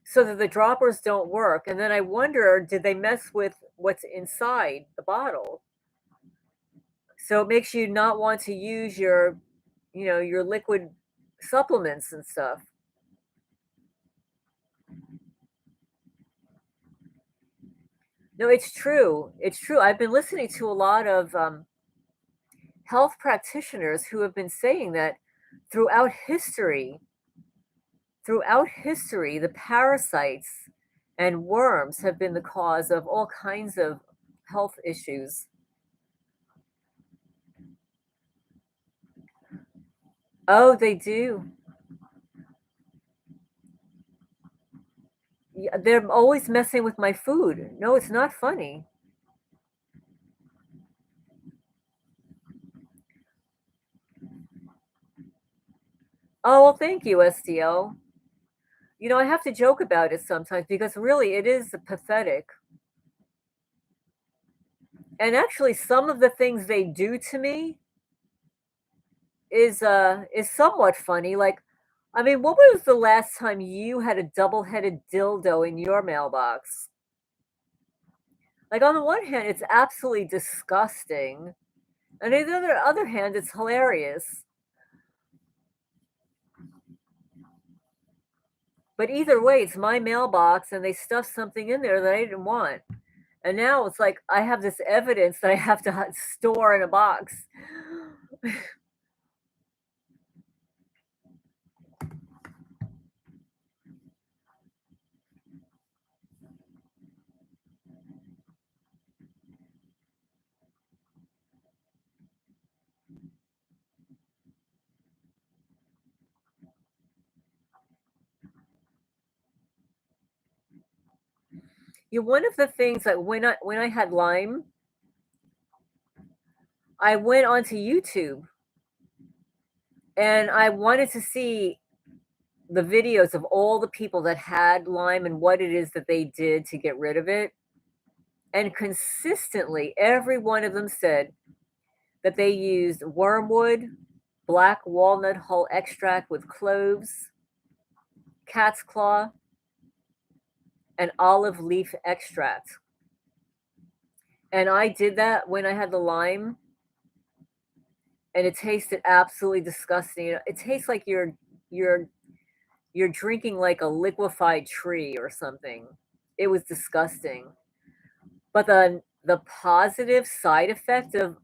so that the droppers don't work. And then I wonder, did they mess with what's inside the bottle? So it makes you not want to use your liquid supplements and stuff. No, it's true. It's true. I've been listening to a lot of health practitioners who have been saying that throughout history, throughout history, the parasites and worms have been the cause of all kinds of health issues. Oh, they do. Yeah, they're always messing with my food. No, it's not funny. Oh, well, thank you, SDO. You know, I have to joke about it sometimes because really it is pathetic. And actually some of the things they do to me is somewhat funny. Like, I mean, what was the last time you had a double-headed dildo in your mailbox? Like, on the one hand, it's absolutely disgusting, and on the other hand, it's hilarious. But either way, it's my mailbox, and they stuffed something in there that I didn't want. And now it's like I have this evidence that I have to store in a box. One of the things that when I had Lyme, I went onto YouTube and I wanted to see the videos of all the people that had Lyme and what it is that they did to get rid of it. And consistently, every one of them said that they used wormwood, black walnut hull extract with cloves, cat's claw, and olive leaf extract. And I did that when I had the Lyme, and it tasted absolutely disgusting. It tastes like you're you're drinking like a liquefied tree or something. It was disgusting. But the positive side effect of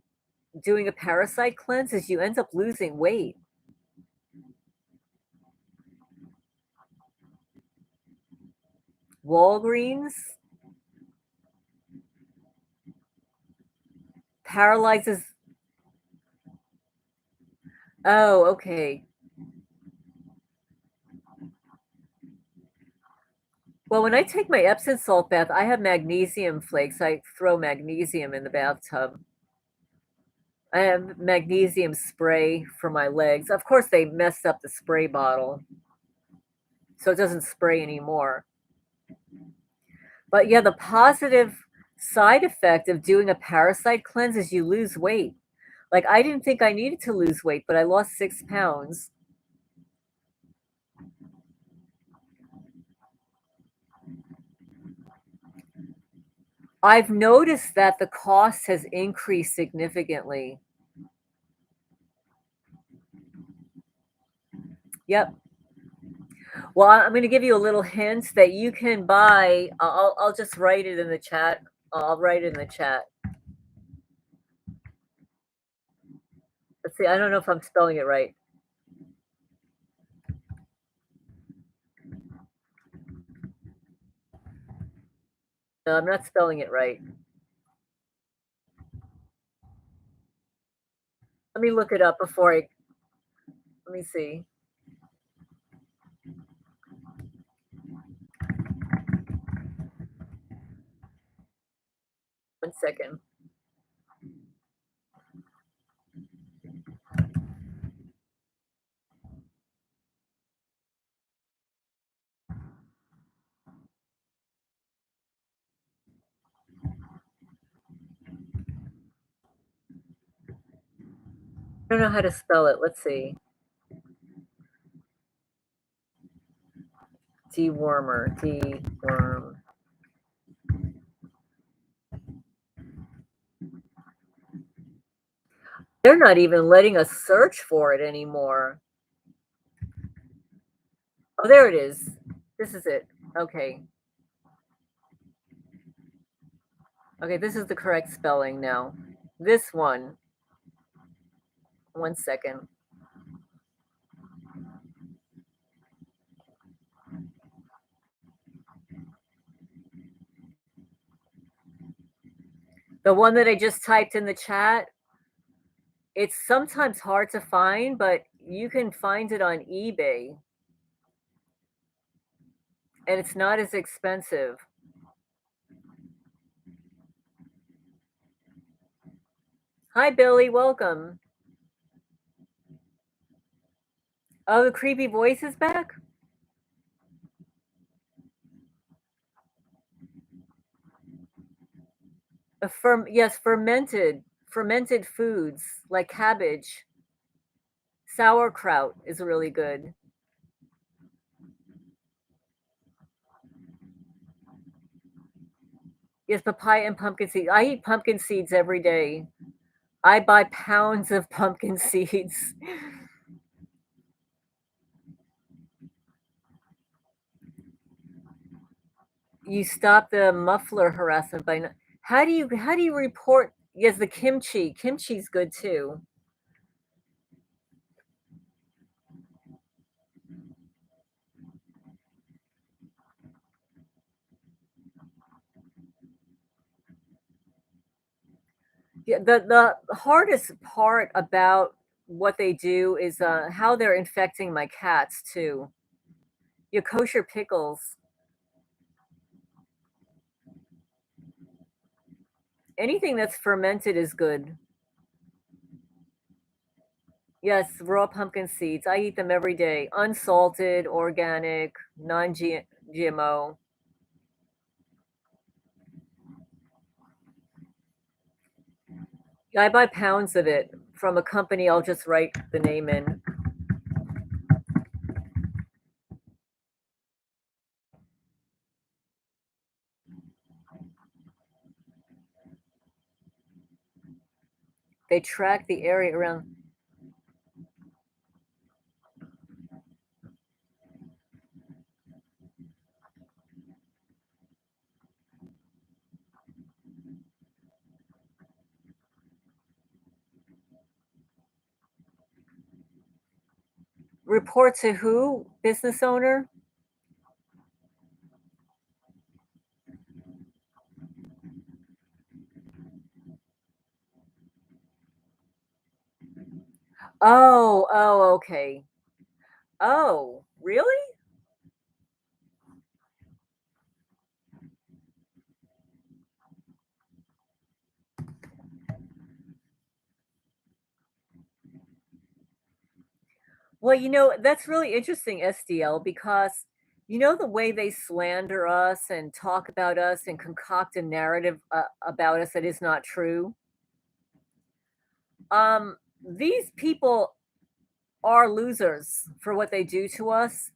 doing a parasite cleanse is you end up losing weight. Walgreens paralyzes. Oh, okay. Well, when I take my Epsom salt bath, I have magnesium flakes. I throw magnesium in the bathtub. I have magnesium spray for my legs. Of course, they messed up the spray bottle. so it doesn't spray anymore. But yeah, the positive side effect of doing a parasite cleanse is you lose weight. Like, I didn't think I needed to lose weight, but I lost 6 pounds. I've noticed that the cost has increased significantly. Yep. Well, I'm going to give you a little hint that you can buy. I'll just write it in the chat. I'll write it in the chat. Let's see. I don't know if I'm spelling it right. No, I'm not spelling it right. Let me look it up before I. Let me see. One second. I don't know how to spell it. Let's see. Dewormer. Deworm. They're not even letting us search for it anymore. Oh, there it is. This is it. Okay. Okay, this is the correct spelling now. This one. One second. The one that I just typed in the chat, it's sometimes hard to find, but you can find it on eBay and it's not as expensive. Hi, Billy. Welcome. Oh, the creepy voice is back? Yes, fermented foods like cabbage. Sauerkraut is really good. Yes, papaya and pumpkin seeds. I eat pumpkin seeds every day. I buy pounds of pumpkin seeds. You stop the muffler harassment by how do you report? Yes, the kimchi. Kimchi's good too. Yeah, the hardest part about what they do is how they're infecting my cats too. Your kosher pickles. Anything that's fermented is good. Yes, raw pumpkin seeds. I eat them every day. Unsalted, organic, non-GMO. I buy pounds of it from a company. I'll just write the name in. They track the area around. Report to who? Business owner? Oh, okay. Oh, really? Well, that's really interesting, SDL, because You know, the way they slander us and talk about us and concoct a narrative about us that is not true? These people are losers for what they do to us,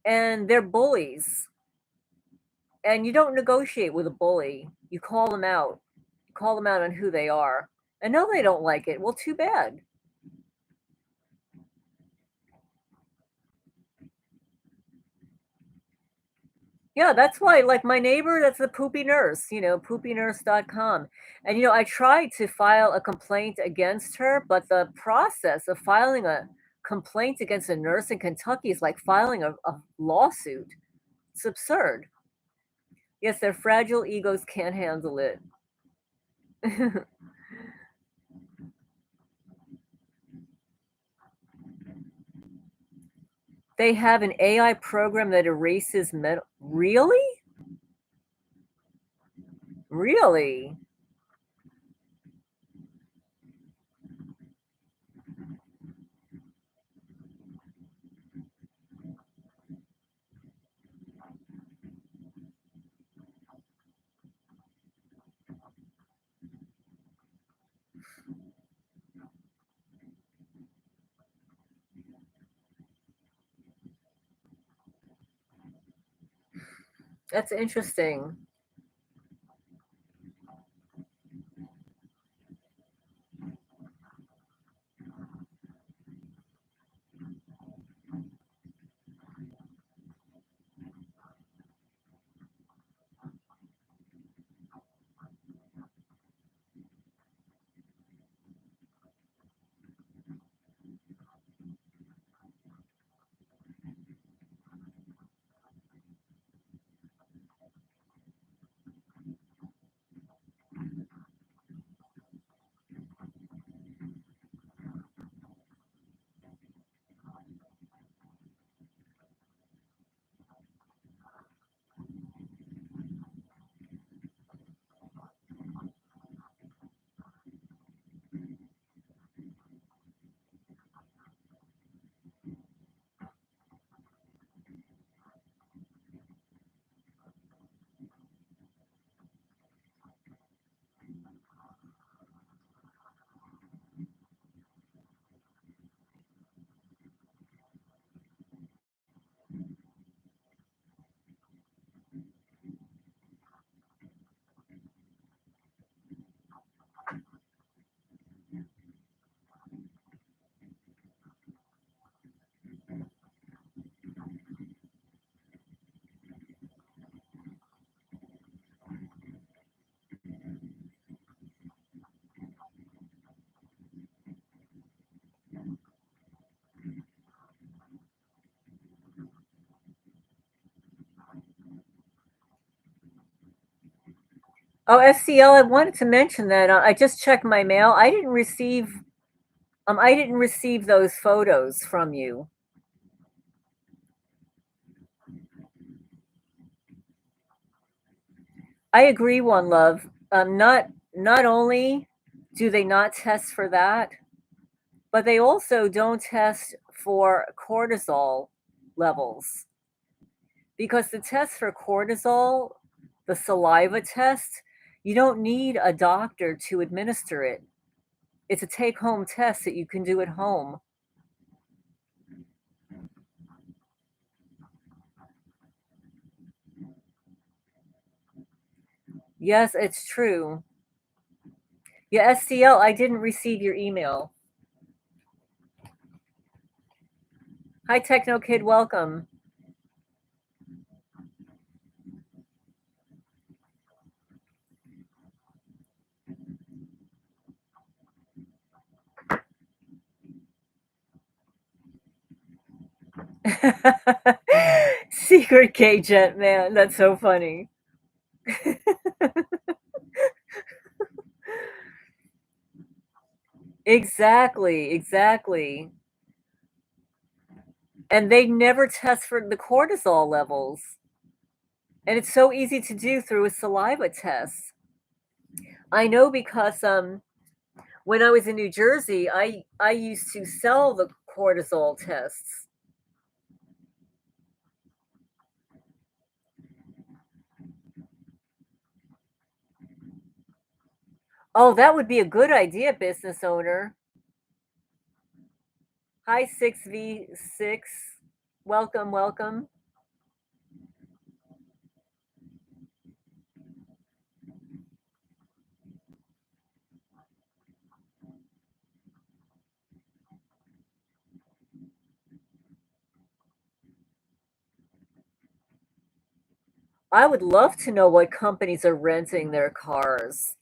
and they're bullies. And you don't negotiate with a bully. You call them out. You call them out on who they are. And no, they don't like it. Well, too bad. Yeah, that's why, like my neighbor, that's a poopy nurse, poopynurse.com. And, I tried to file a complaint against her, but the process of filing a complaint against a nurse in Kentucky is like filing a lawsuit. It's absurd. Yes, their fragile egos can't handle it. They have an AI program that erases mental. Really? Really? That's interesting. Oh, FCL, I wanted to mention that I just checked my mail. I didn't receive those photos from you. I agree, one love. Not only do they not test for that, but they also don't test for cortisol levels, because the test for cortisol, the saliva test, you don't need a doctor to administer it. It's a take-home test that you can do at home. Yes, it's true. Yeah, SCL, I didn't receive your email. Hi, Techno Kid, welcome. Secret K Jet, man, that's so funny. Exactly, exactly. And they never test for the cortisol levels. And it's so easy to do through a saliva test. I know because when I was in New Jersey, I used to sell the cortisol tests. Oh, that would be a good idea, business owner. Hi, 6v6. Welcome, welcome. I would love to know what companies are renting their cars.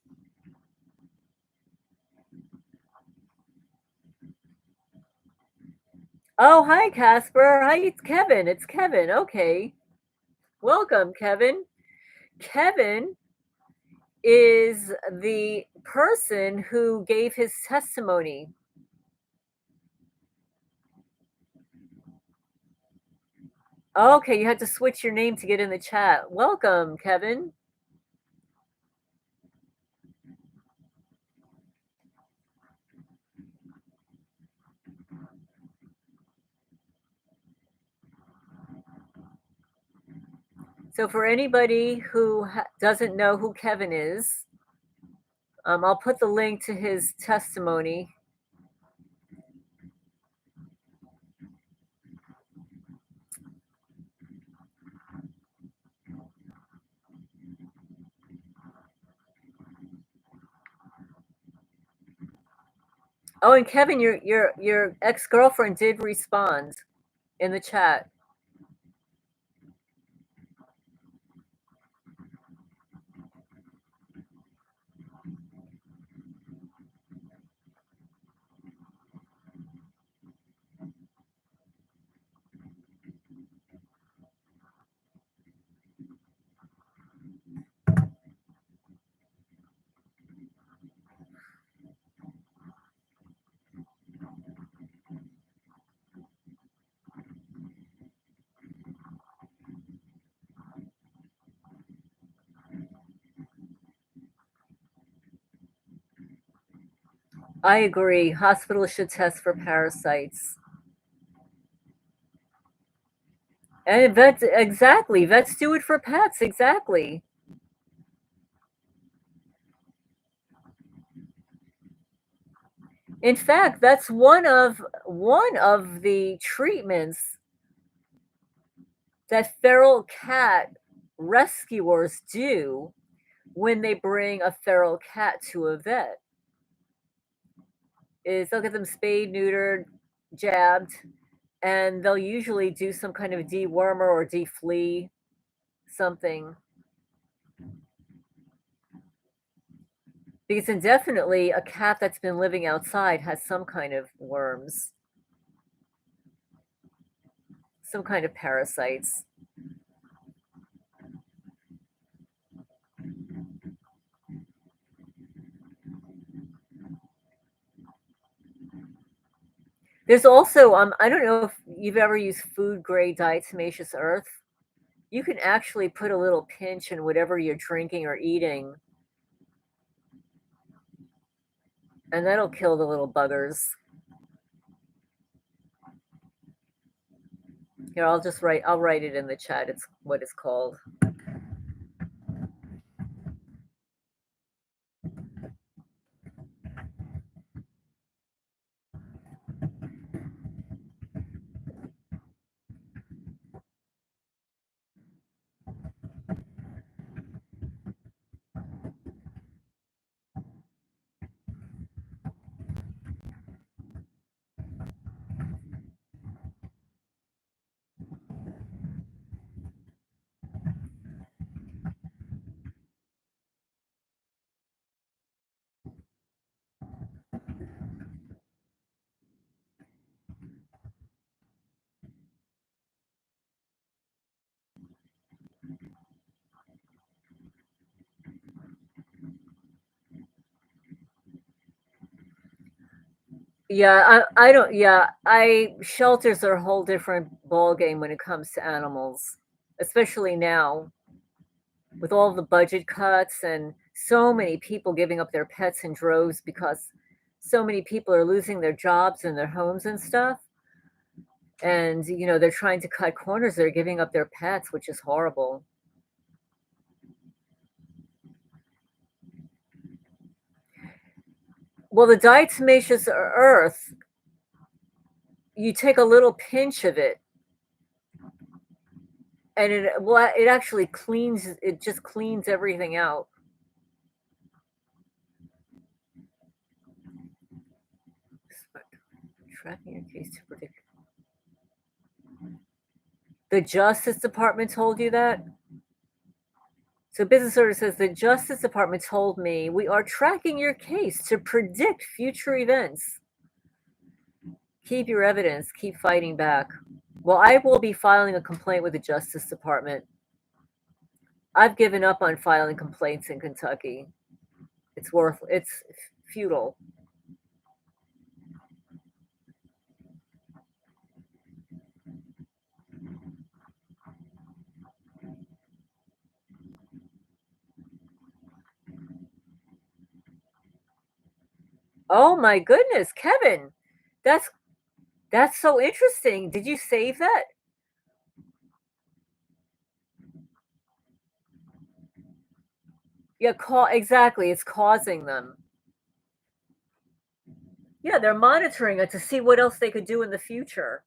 Oh, hi, Casper. Hi, it's Kevin. It's Kevin. Okay. Welcome, Kevin. Kevin is the person who gave his testimony. Okay, you had to switch your name to get in the chat. Welcome, Kevin. So, for anybody who doesn't know who Kevin is, I'll put the link to his testimony. Oh, and Kevin, your ex girlfriend did respond in the chat. I agree. Hospitals should test for parasites. And vets, exactly. Vets do it for pets, exactly. In fact, that's one of the treatments that feral cat rescuers do when they bring a feral cat to a vet. Is they'll get them spayed, neutered, jabbed, and they'll usually do some kind of dewormer or deflea something. Because indefinitely, a cat that's been living outside has some kind of worms, some kind of parasites. There's also, I don't know if you've ever used food grade diatomaceous earth. You can actually put a little pinch in whatever you're drinking or eating, and that'll kill the little buggers. Here, I'll write it in the chat. It's what it's called. Yeah, I don't. Yeah, I shelters are a whole different ball game when it comes to animals, especially now with all the budget cuts and so many people giving up their pets in droves because so many people are losing their jobs and their homes and stuff. And they're trying to cut corners. They're giving up their pets, which is horrible. Well, the diatomaceous earth, you take a little pinch of it, and it actually cleans. It just cleans everything out. Tracking your case to predict. The Justice Department told you that? So Business Order says the Justice Department told me we are tracking your case to predict future events. Keep your evidence. Keep fighting back. Well, I will be filing a complaint with the Justice Department. I've given up on filing complaints in Kentucky. It's futile. Oh my goodness, Kevin. That's that's so interesting. Did you save that? Yeah, exactly. It's causing them. Yeah, they're monitoring it to see what else they could do in the future.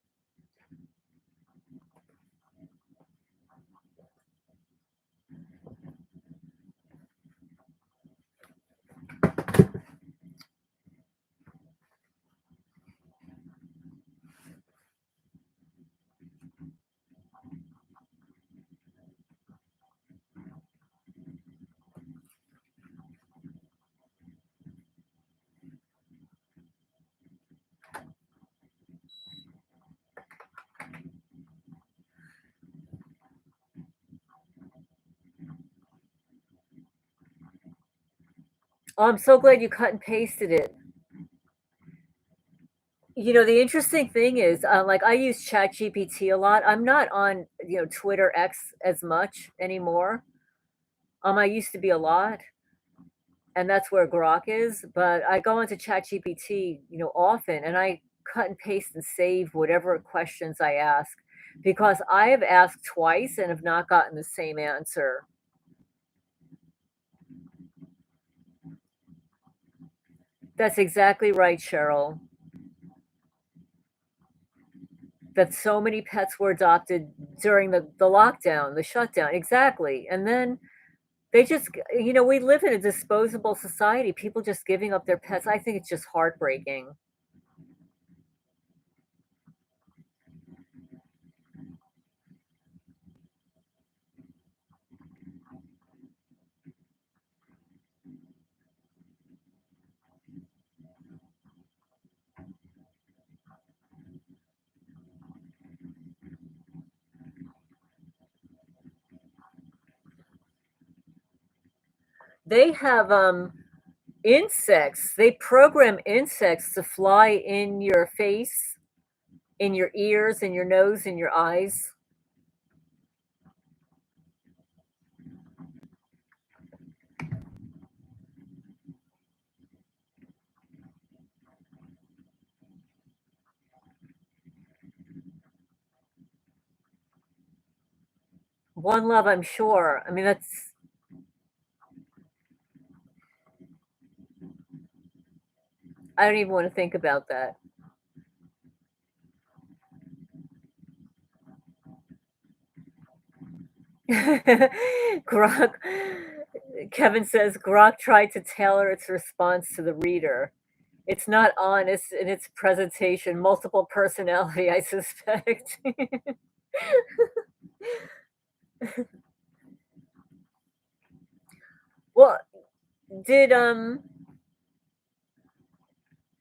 Oh, I'm so glad you cut and pasted it. The interesting thing is, like I use ChatGPT a lot. I'm not on, Twitter X as much anymore. I used to be a lot, and that's where Grok is. But I go into ChatGPT, often, and I cut and paste and save whatever questions I ask because I have asked twice and have not gotten the same answer. That's exactly right, Cheryl. That so many pets were adopted during the lockdown, the shutdown. Exactly. And then they just, we live in a disposable society. People just giving up their pets. I think it's just heartbreaking. They have insects. They program insects to fly in your face, in your ears, in your nose, in your eyes. One love, I'm sure. I mean, I don't even want to think about that. Grok, Kevin says Grok tried to tailor its response to the reader. It's not honest in its presentation, multiple personality, I suspect. Well, did um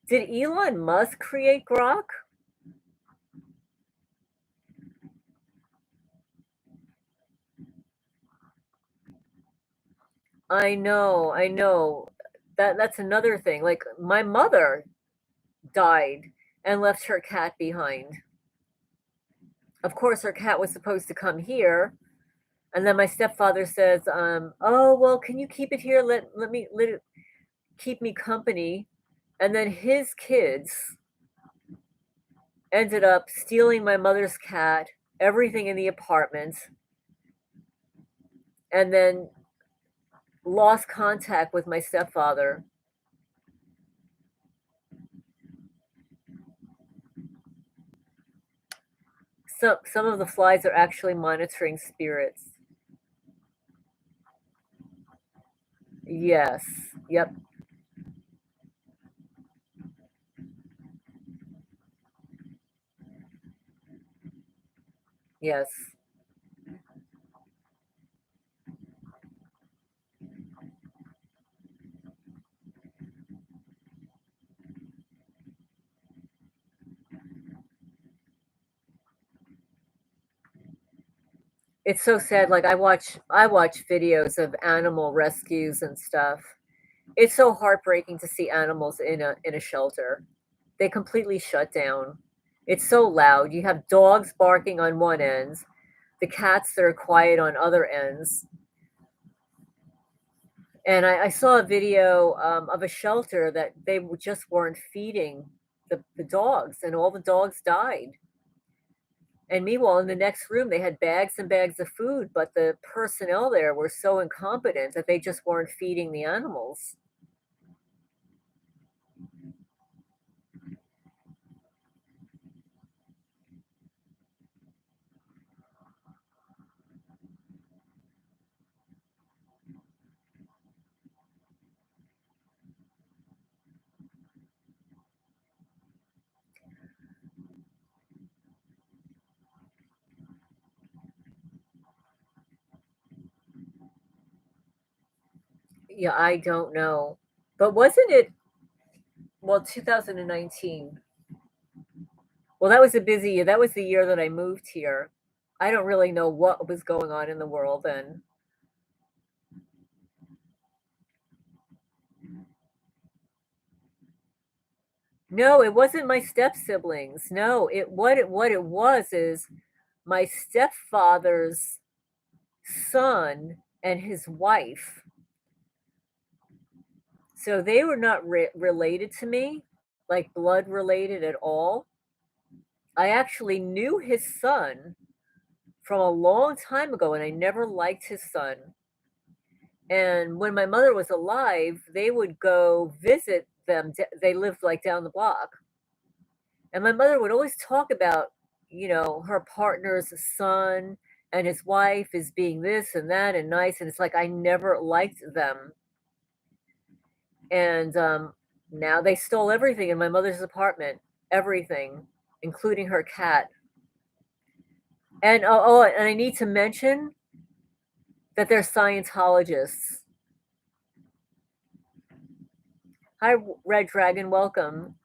did Elon Musk create Grok? I know, I know. That's another thing. Like my mother died and left her cat behind. Of course, her cat was supposed to come here, and then my stepfather says, "Oh, well, can you keep it here? Let it keep me company." And then his kids ended up stealing my mother's cat, everything in the apartment, and then lost contact with my stepfather. Some of the flies are actually monitoring spirits. Yes. Yep. Yes. It's so sad. Like I watch videos of animal rescues and stuff. It's so heartbreaking to see animals in a shelter. They completely shut down. It's so loud. You have dogs barking on one end, the cats that are quiet on other ends. And I saw a video of a shelter that just weren't feeding the dogs, and all the dogs died. And meanwhile, in the next room, they had bags and bags of food, but the personnel there were so incompetent that they just weren't feeding the animals. Yeah, I don't know. But wasn't it, well, 2019? Well, that was a busy year. That was the year that I moved here. I don't really know what was going on in the world then. No, it wasn't my step siblings. No, what it was is my stepfather's son and his wife. So they were not related to me, like blood related at all. I actually knew his son from a long time ago, and I never liked his son. And when my mother was alive, they would go visit them. They lived like down the block. And my mother would always talk about, her partner's son and his wife as being this and that and nice. And it's like I never liked them. And now they stole everything in my mother's apartment, everything, including her cat. And and I need to mention that they're Scientologists. Hi, Red Dragon, welcome.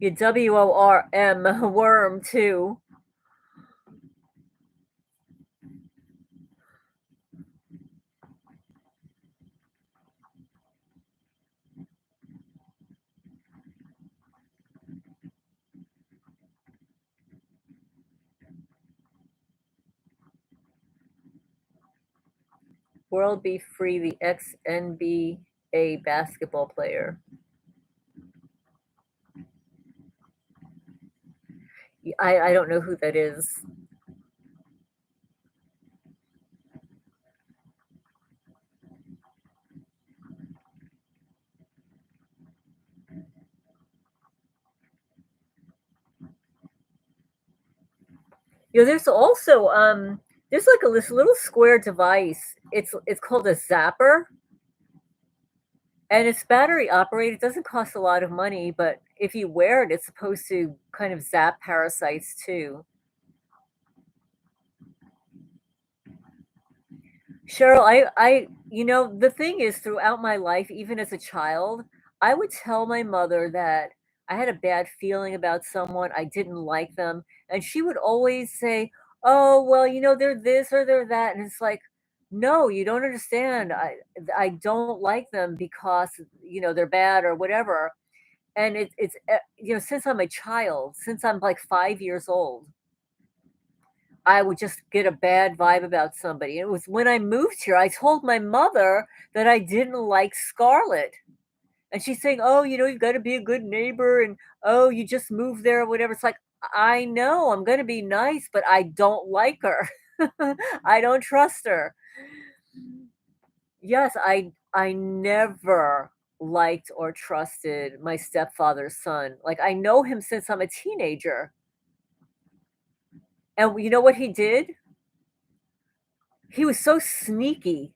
You WORM worm too. World Be Free, the ex NBA basketball player. I don't know who that is. There's also there's like this little square device. It's called a zapper, and it's battery operated. It doesn't cost a lot of money, but if you wear it, it's supposed to kind of zap parasites too. Cheryl, the thing is, throughout my life, even as a child, I would tell my mother that I had a bad feeling about someone, I didn't like them, and she would always say, "Oh, well, they're this or they're that," and it's like, "No, you don't understand. I don't like them because they're bad or whatever." And since I'm a child, since I'm like 5 years old, I would just get a bad vibe about somebody. It was when I moved here, I told my mother that I didn't like Scarlett. And she's saying, "Oh, you've got to be a good neighbor. And oh, you just moved there or whatever." It's like, I know I'm going to be nice, but I don't like her. I don't trust her. Yes, I never liked or trusted my stepfather's son. Like, I know him since I'm a teenager. And you know what he did? He was so sneaky.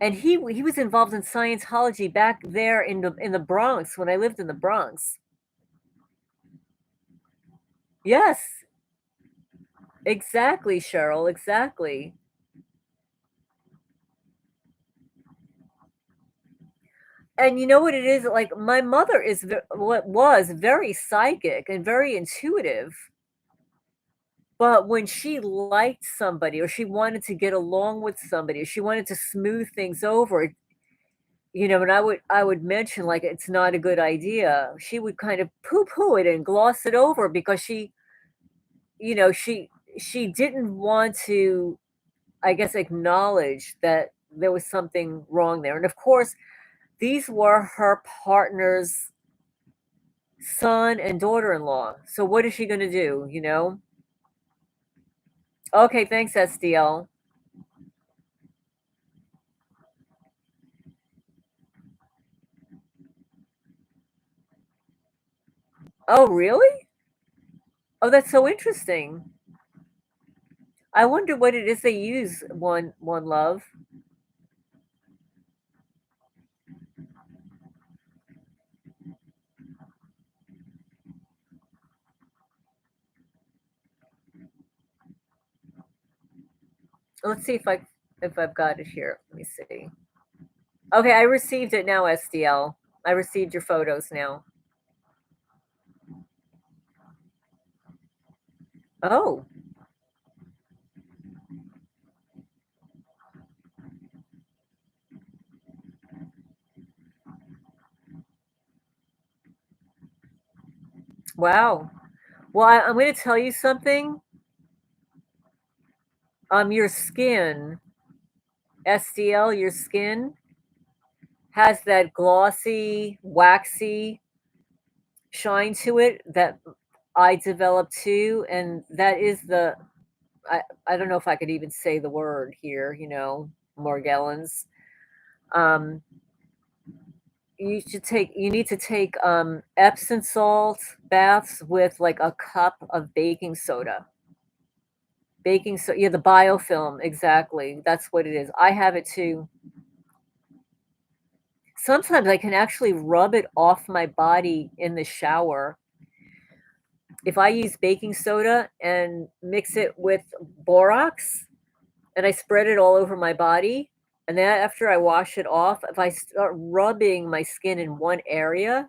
And he was involved in Scientology back there in the Bronx when I lived in the Bronx. Yes, exactly, Cheryl, exactly. And you know what it is? Like, my mother is what was very psychic and very intuitive. But when she liked somebody or she wanted to get along with somebody, or she wanted to smooth things over, and I would mention, like, it's not a good idea, she would kind of poo-poo it and gloss it over because she didn't want to, I guess, acknowledge that there was something wrong there. And of course, these were her partner's son and daughter-in-law. So what is she gonna do, you know? Okay, thanks, SDL. Oh, really? Oh, that's so interesting. I wonder what it is they use, One Love. Let's see if I've got it here. Let me see. Okay, I received it now, SDL. I received your photos now. Oh, wow. Well, I'm going to tell you something. Your skin, SDL, your skin has that glossy, waxy shine to it that I developed too, and that is I don't know if I could even say the word here, Morgellons. Um, you need to take Epsom salt baths with like a cup of baking soda. Baking soda, yeah, the biofilm, exactly. That's what it is. I have it too. Sometimes I can actually rub it off my body in the shower. If I use baking soda and mix it with borax and I spread it all over my body, and then after I wash it off, if I start rubbing my skin in one area,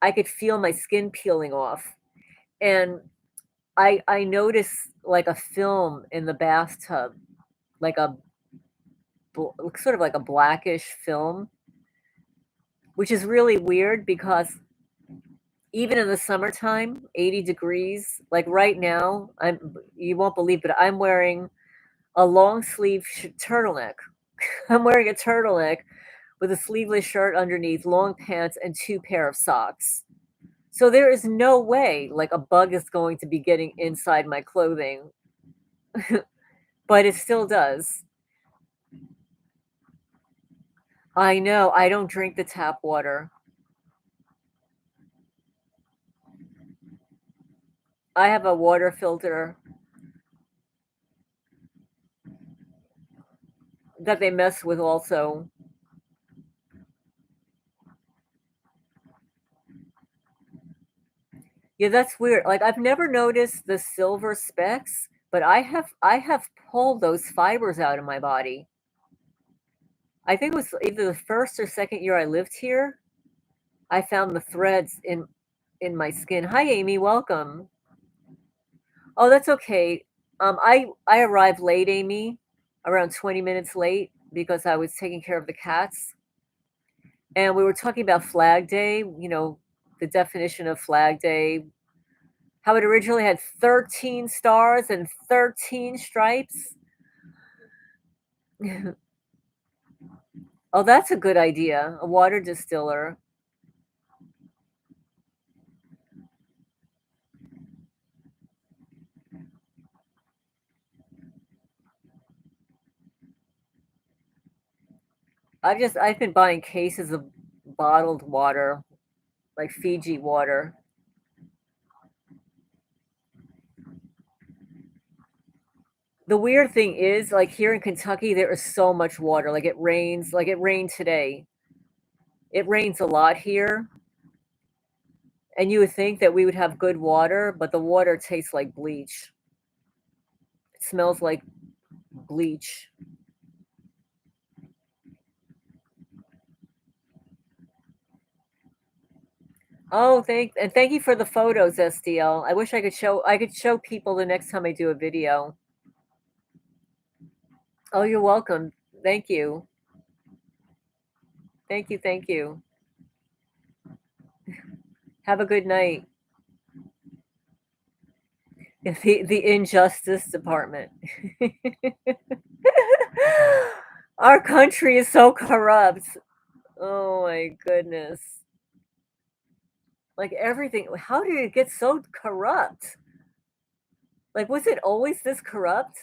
I could feel my skin peeling off. And I notice like a film in the bathtub, like sort of like a blackish film, which is really weird because even in the summertime, 80 degrees, like right now, you won't believe, but I'm wearing a long sleeve turtleneck. I'm wearing a turtleneck with a sleeveless shirt underneath, long pants, and two pair of socks. So there is no way like a bug is going to be getting inside my clothing, but it still does. I know. I don't drink the tap water. I have a water filter that they mess with also. Yeah, that's weird. Like, I've never noticed the silver specks, but I have pulled those fibers out of my body. I think it was either the first or second year I lived here. I found the threads in my skin. Hi, Amy. Welcome. Oh, that's okay. I arrived late, Amy, around 20 minutes late because I was taking care of the cats, and we were talking about Flag Day. The definition of Flag Day, how it originally had 13 stars and 13 stripes. Oh, that's a good idea. A water distiller. I've been buying cases of bottled water, like Fiji water. The weird thing is, like, here in Kentucky, there is so much water, like, it rained today. It rains a lot here, and you would think that we would have good water, but the water tastes like bleach. It smells like bleach. Oh, thank you for the photos, SDL. I wish I could show people the next time I do a video. Oh, you're welcome. Thank you. Thank you, thank you. Have a good night. The Injustice Department. Our country is so corrupt. Oh my goodness. Like everything, how did it get so corrupt? Like, was it always this corrupt?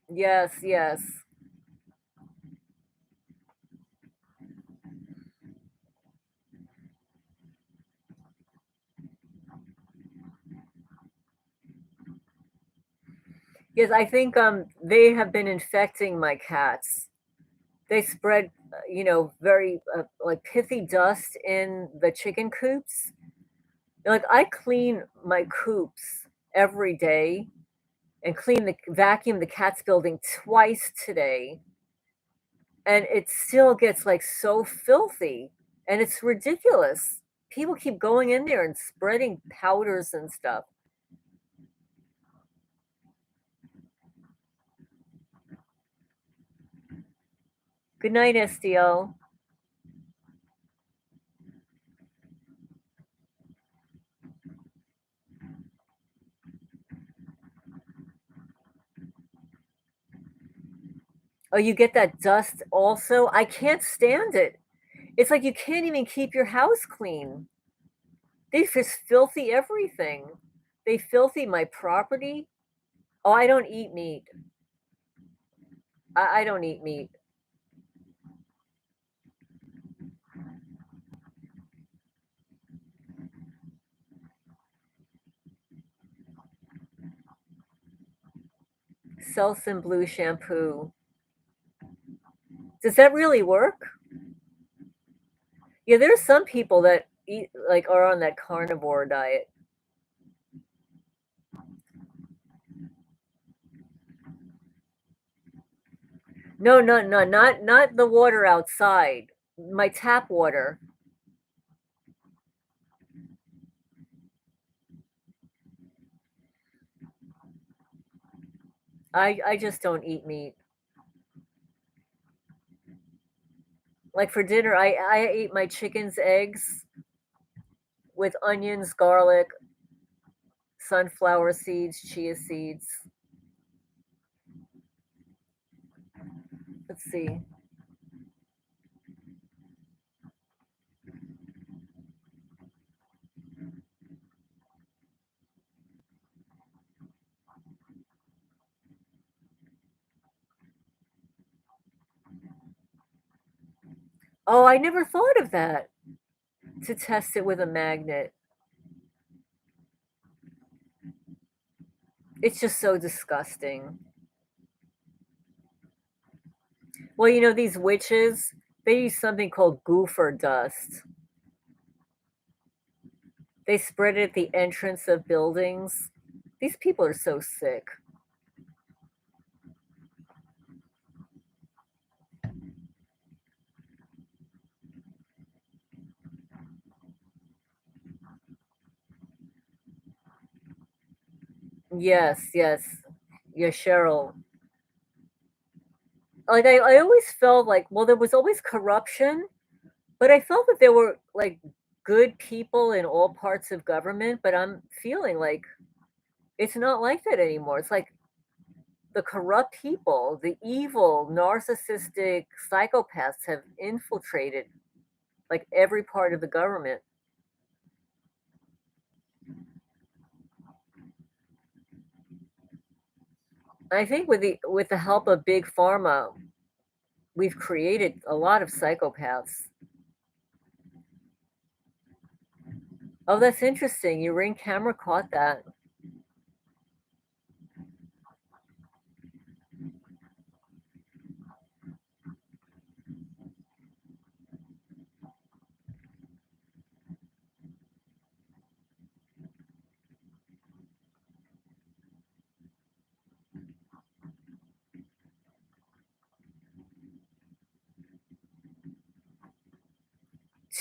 Yes, yes. Yes, I think they have been infecting my cats. They spread, very like pithy dust in the chicken coops. Like I clean my coops every day and clean the vacuum the cat's building twice today, and it still gets like so filthy, and it's ridiculous. People keep going in there and spreading powders and stuff. Good night, SDL. Oh, you get that dust also? I can't stand it. It's like you can't even keep your house clean. They just filthy everything. They filthy my property. Oh, I don't eat meat. I don't eat meat. Selsun Blue shampoo. Does that really work? Yeah, there's some people that eat like are on that carnivore diet. No, no, no, not the water outside. My tap water. I just don't eat meat. Like for dinner, I eat my chicken's eggs with onions, garlic, sunflower seeds, chia seeds. Let's see. Oh, I never thought of that, to test it with a magnet. It's just so disgusting. Well, these witches, they use something called gopher dust. They spread it at the entrance of buildings. These people are so sick. Yes, yes. Yeah, Cheryl. Like I always felt like, well, there was always corruption, but I felt that there were like good people in all parts of government, but I'm feeling like it's not like that anymore. It's like the corrupt people, the evil, narcissistic psychopaths have infiltrated like every part of the government. I think with the help of big pharma, we've created a lot of psychopaths. Oh, that's interesting. Your Ring camera caught that.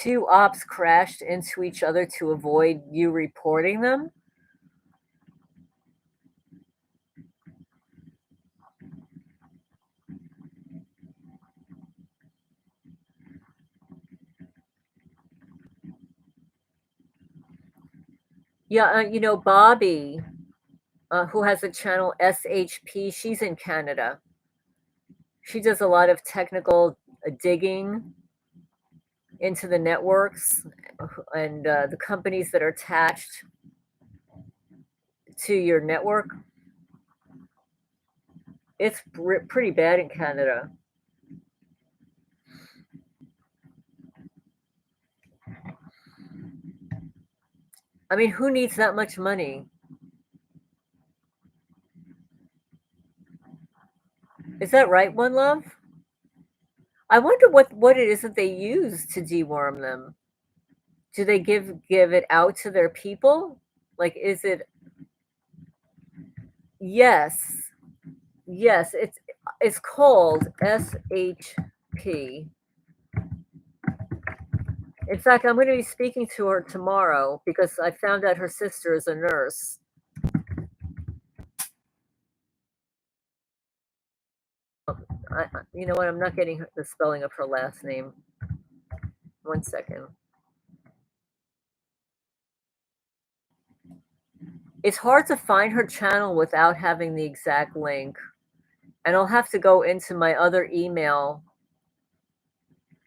2 ops crashed into each other to avoid you reporting them? Yeah, Bobby, who has the channel SHP, she's in Canada. She does a lot of technical, digging into the networks, and, the companies that are attached to your network. It's pretty bad in Canada. I mean, who needs that much money? Is that right, One Love? I wonder what it is that they use to deworm them. Do they give it out to their people? Like, is it Yes. Yes, it's called SHP. In fact, I'm gonna be speaking to her tomorrow because I found out her sister is a nurse. You know what? I'm not getting the spelling of her last name. One second. It's hard to find her channel without having the exact link, and I'll have to go into my other email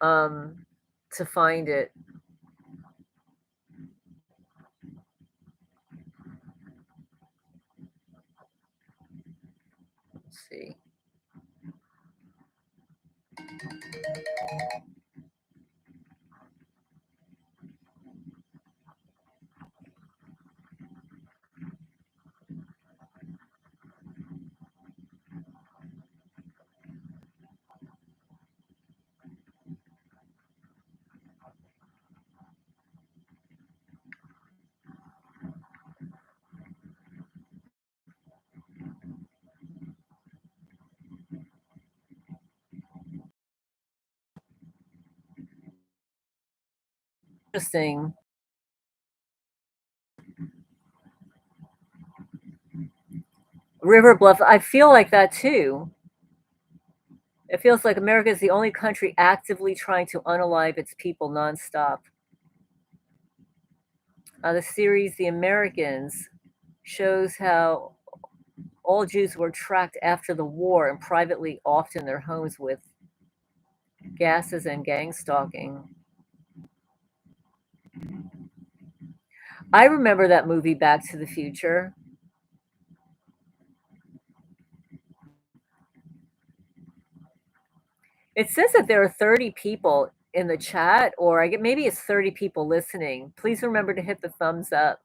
um, to find it. Let's see. Interesting. River Bluff. I feel like that too. It feels like America is the only country actively trying to unalive its people nonstop. The series The Americans shows how all Jews were tracked after the war and privately offed in their homes with gases and gang stalking. I remember that movie Back to the Future. It says that there are 30 people in the chat, or I get maybe it's 30 people listening. Please remember to hit the thumbs up.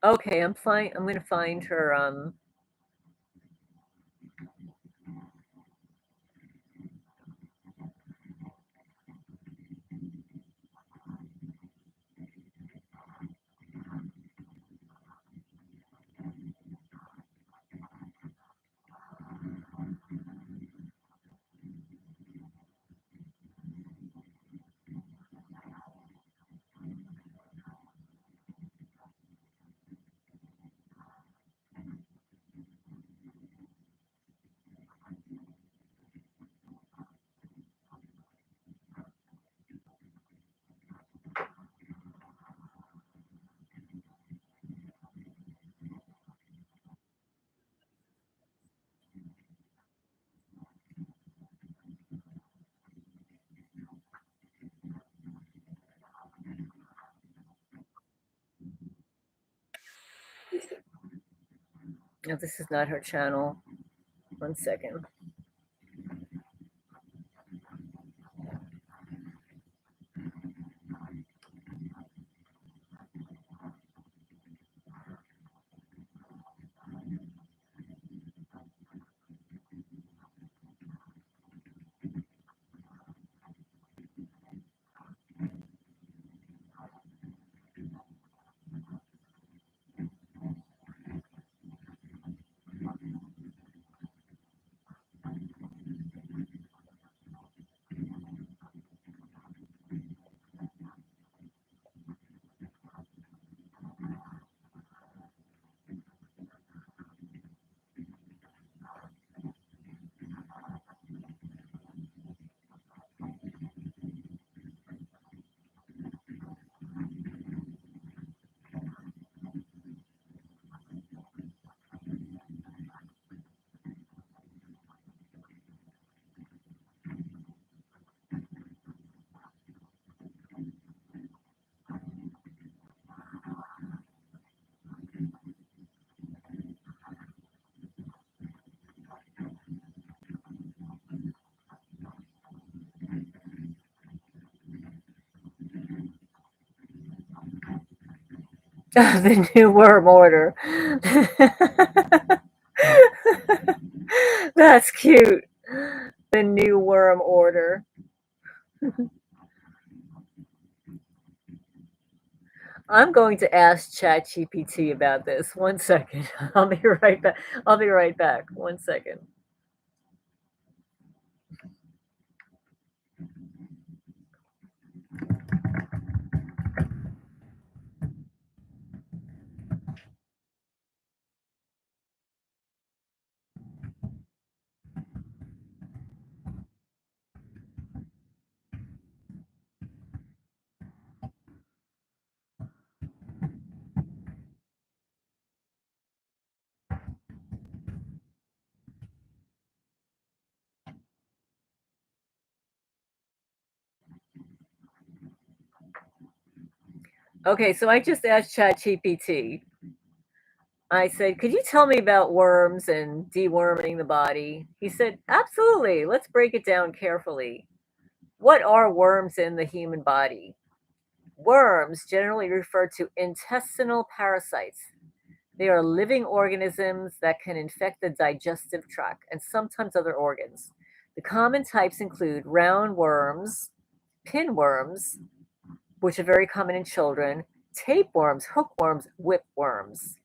Okay, I'm fine. I'm gonna find her. No, this is not her channel. One second. The New Worm Order. That's cute. The New Worm Order. I'm going to ask ChatGPT about this. One second. I'll be right back. I'll be right back. One second. Okay, so I just asked ChatGPT. I said, "Could you tell me about worms and deworming the body?" He said, "Absolutely. Let's break it down carefully. What are worms in the human body?" Worms generally refer to intestinal parasites. They are living organisms that can infect the digestive tract and sometimes other organs. The common types include roundworms, pinworms, which are very common in children, tapeworms, hookworms, whipworms.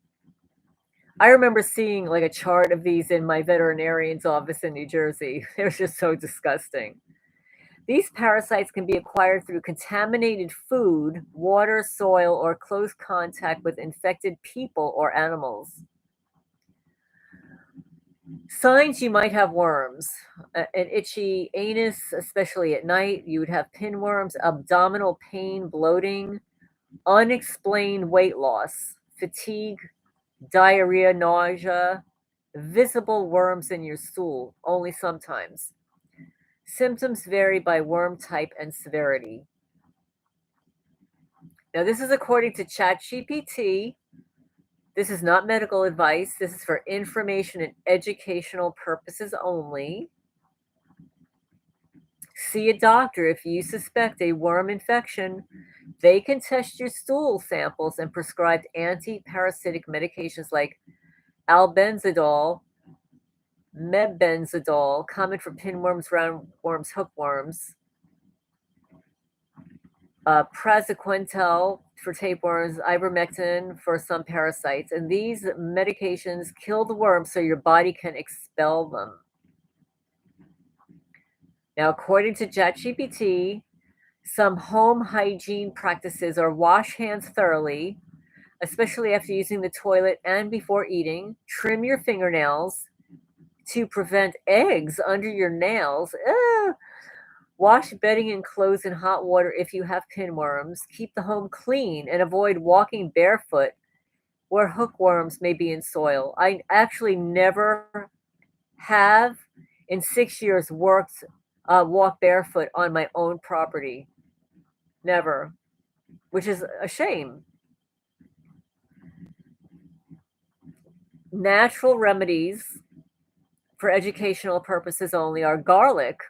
I remember seeing like a chart of these in my veterinarian's office in New Jersey. They're just so disgusting. These parasites can be acquired through contaminated food, water, soil, or close contact with infected people or animals. Signs you might have worms: an itchy anus, especially at night. You would have pinworms, abdominal pain, bloating, unexplained weight loss, fatigue, diarrhea, nausea, visible worms in your stool, only sometimes. Symptoms vary by worm type and severity. Now, this is according to ChatGPT. This is not medical advice. This is for information and educational purposes only. See a doctor if you suspect a worm infection. They can test your stool samples and prescribe anti-parasitic medications like albendazole, mebendazole, common for pinworms, roundworms, hookworms, praziquantel for tapeworms, ivermectin for some parasites. And these medications kill the worms so your body can expel them. Now, according to ChatGPT, some home hygiene practices are wash hands thoroughly, especially after using the toilet and before eating. Trim your fingernails to prevent eggs under your nails. Wash bedding and clothes in hot water if you have pinworms. Keep the home clean and avoid walking barefoot where hookworms may be in soil. I actually never have in 6 years walked barefoot on my own property. Never, which is a shame. Natural remedies for educational purposes only are garlic,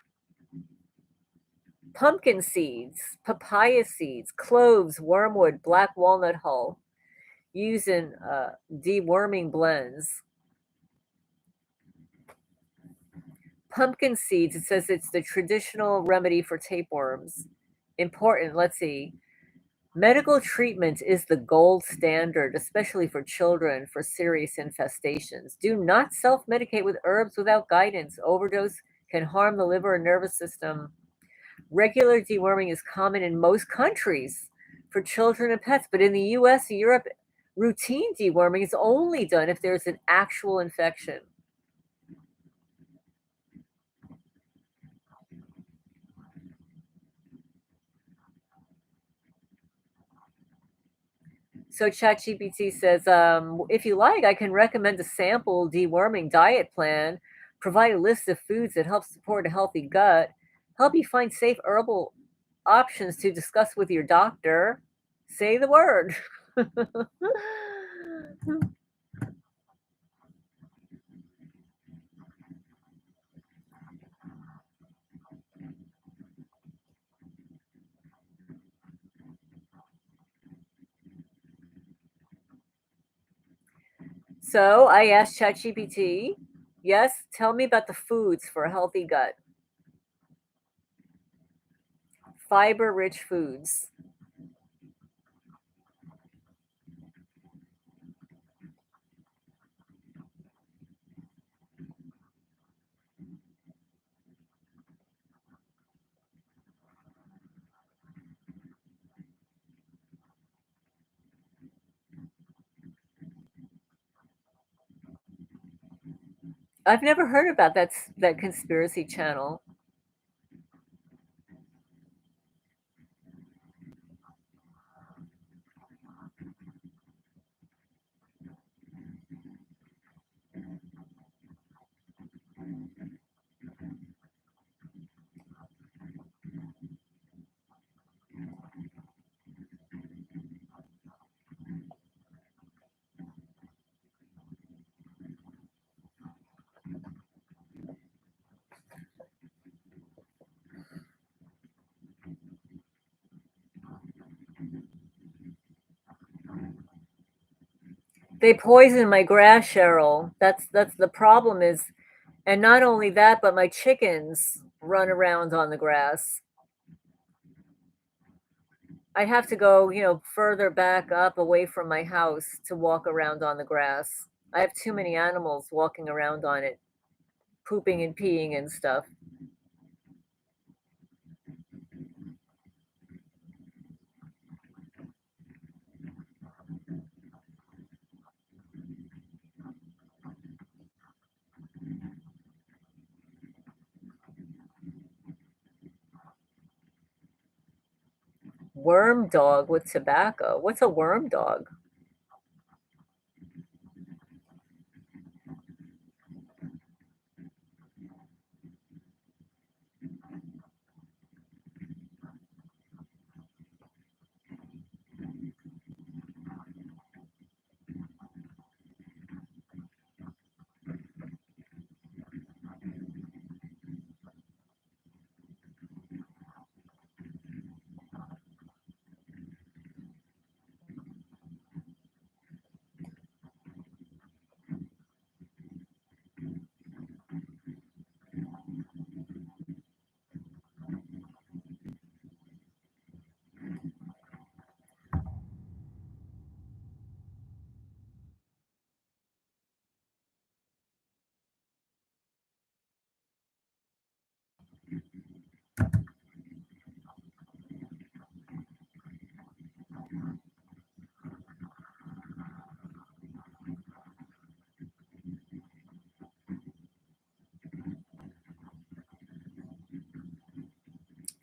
pumpkin seeds, papaya seeds, cloves, wormwood, black walnut hull, used in deworming blends. Pumpkin seeds, it says it's the traditional remedy for tapeworms. Important, let's see. Medical treatment is the gold standard, especially for children for serious infestations. Do not self medicate with herbs without guidance. Overdose can harm the liver and nervous system. Regular deworming is common in most countries for children and pets, but in the US and Europe, routine deworming is only done if there's an actual infection. So ChatGPT says, if you like, I can recommend a sample deworming diet plan, provide a list of foods that help support a healthy gut, help you find safe herbal options to discuss with your doctor. Say the word. So I asked ChatGPT, yes, tell me about the foods for a healthy gut. Fiber rich foods. I've never heard about that conspiracy channel. They poison my grass, Cheryl. That's the problem is, and not only that, but my chickens run around on the grass. I have to go, further back up away from my house to walk around on the grass. I have too many animals walking around on it, pooping and peeing and stuff. Worm dog with tobacco. What's a worm dog?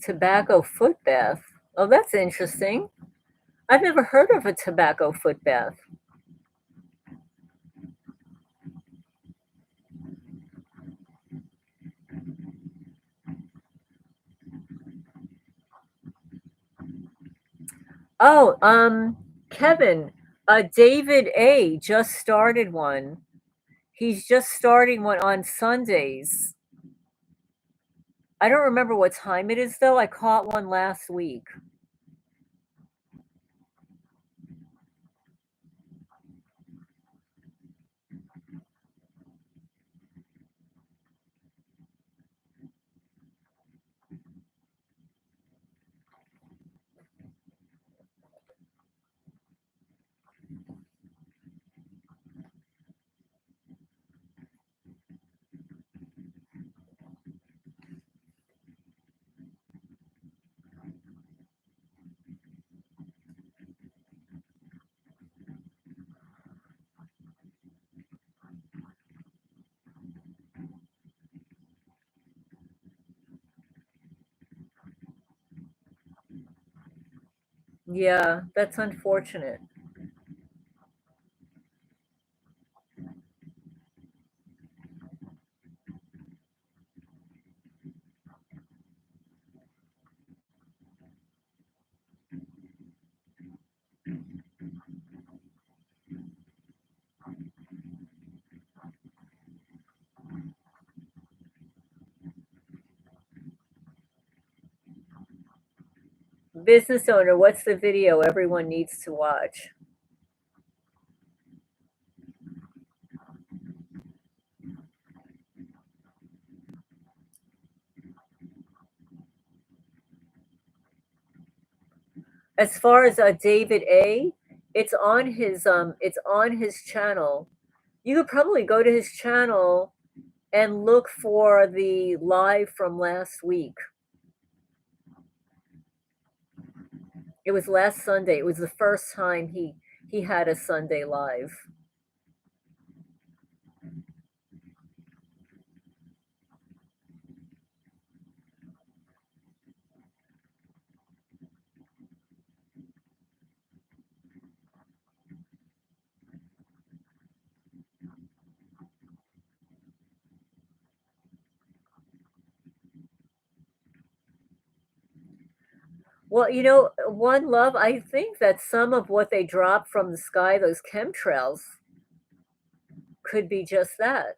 Tobacco foot bath. Oh, that's interesting. I've never heard of a tobacco foot bath. Oh, Kevin, David A just started one. He's just starting one on Sundays. I don't remember what time it is though. I caught one last week. Yeah, that's unfortunate. Business owner, what's the video everyone needs to watch? As far as David A, it's on his channel. You could probably go to his channel and look for the live from last week. It was last Sunday. It was the first time he had a Sunday live. Well, One Love, I think that some of what they drop from the sky, those chemtrails, could be just that.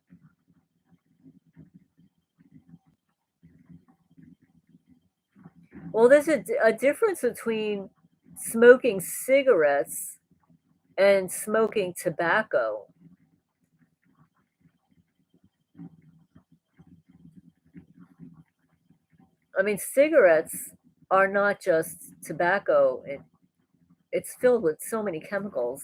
Well, there's a difference between smoking cigarettes and smoking tobacco. I mean, cigarettes are not just tobacco, it's filled with so many chemicals.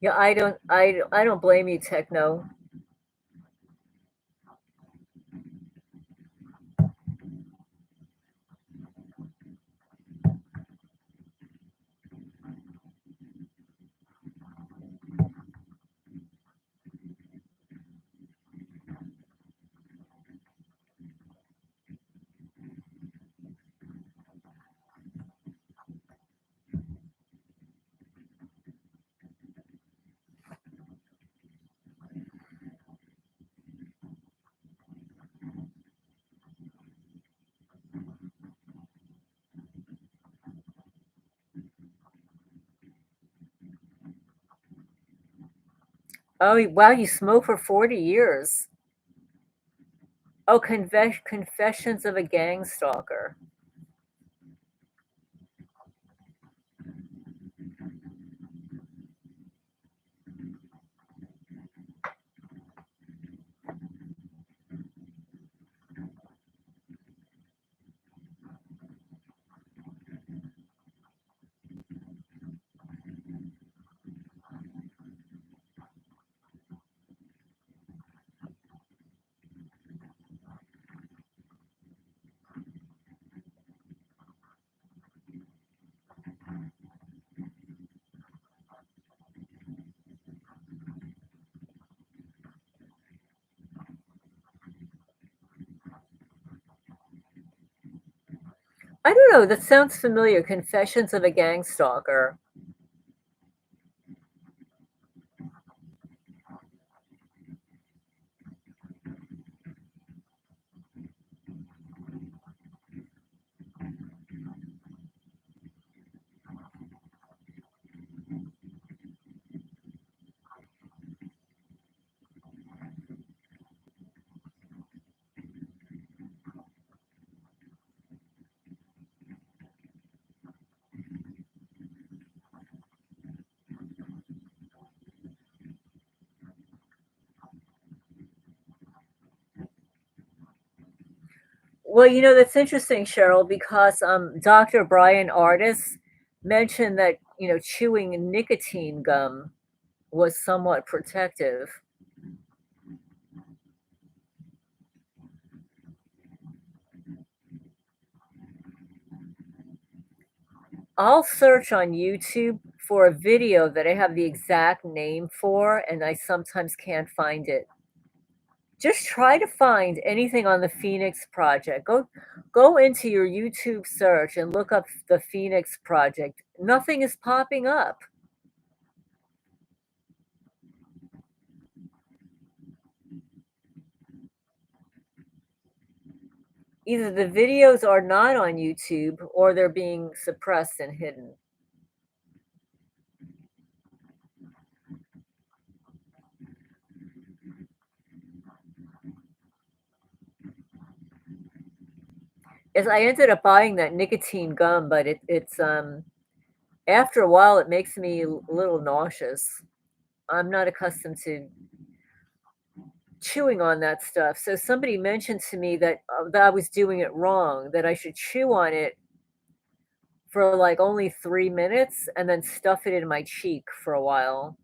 Yeah, I don't blame you, Techno. Oh, wow, you smoked for 40 years. Oh, Confessions of a Gang Stalker. I don't know, that sounds familiar. Confessions of a Gang Stalker. Well, that's interesting, Cheryl, because Dr. Brian Artis mentioned that chewing nicotine gum was somewhat protective. I'll search on YouTube for a video that I have the exact name for, and I sometimes can't find it. Just try to find anything on the Phoenix Project. Go into your YouTube search and look up the Phoenix Project. Nothing is popping up. Either the videos are not on YouTube or they're being suppressed and hidden. As I ended up buying that nicotine gum, but it's after a while it makes me a little nauseous. I'm not accustomed to chewing on that stuff. So somebody mentioned to me that I was doing it wrong, that I should chew on it for like only 3 minutes and then stuff it in my cheek for a while.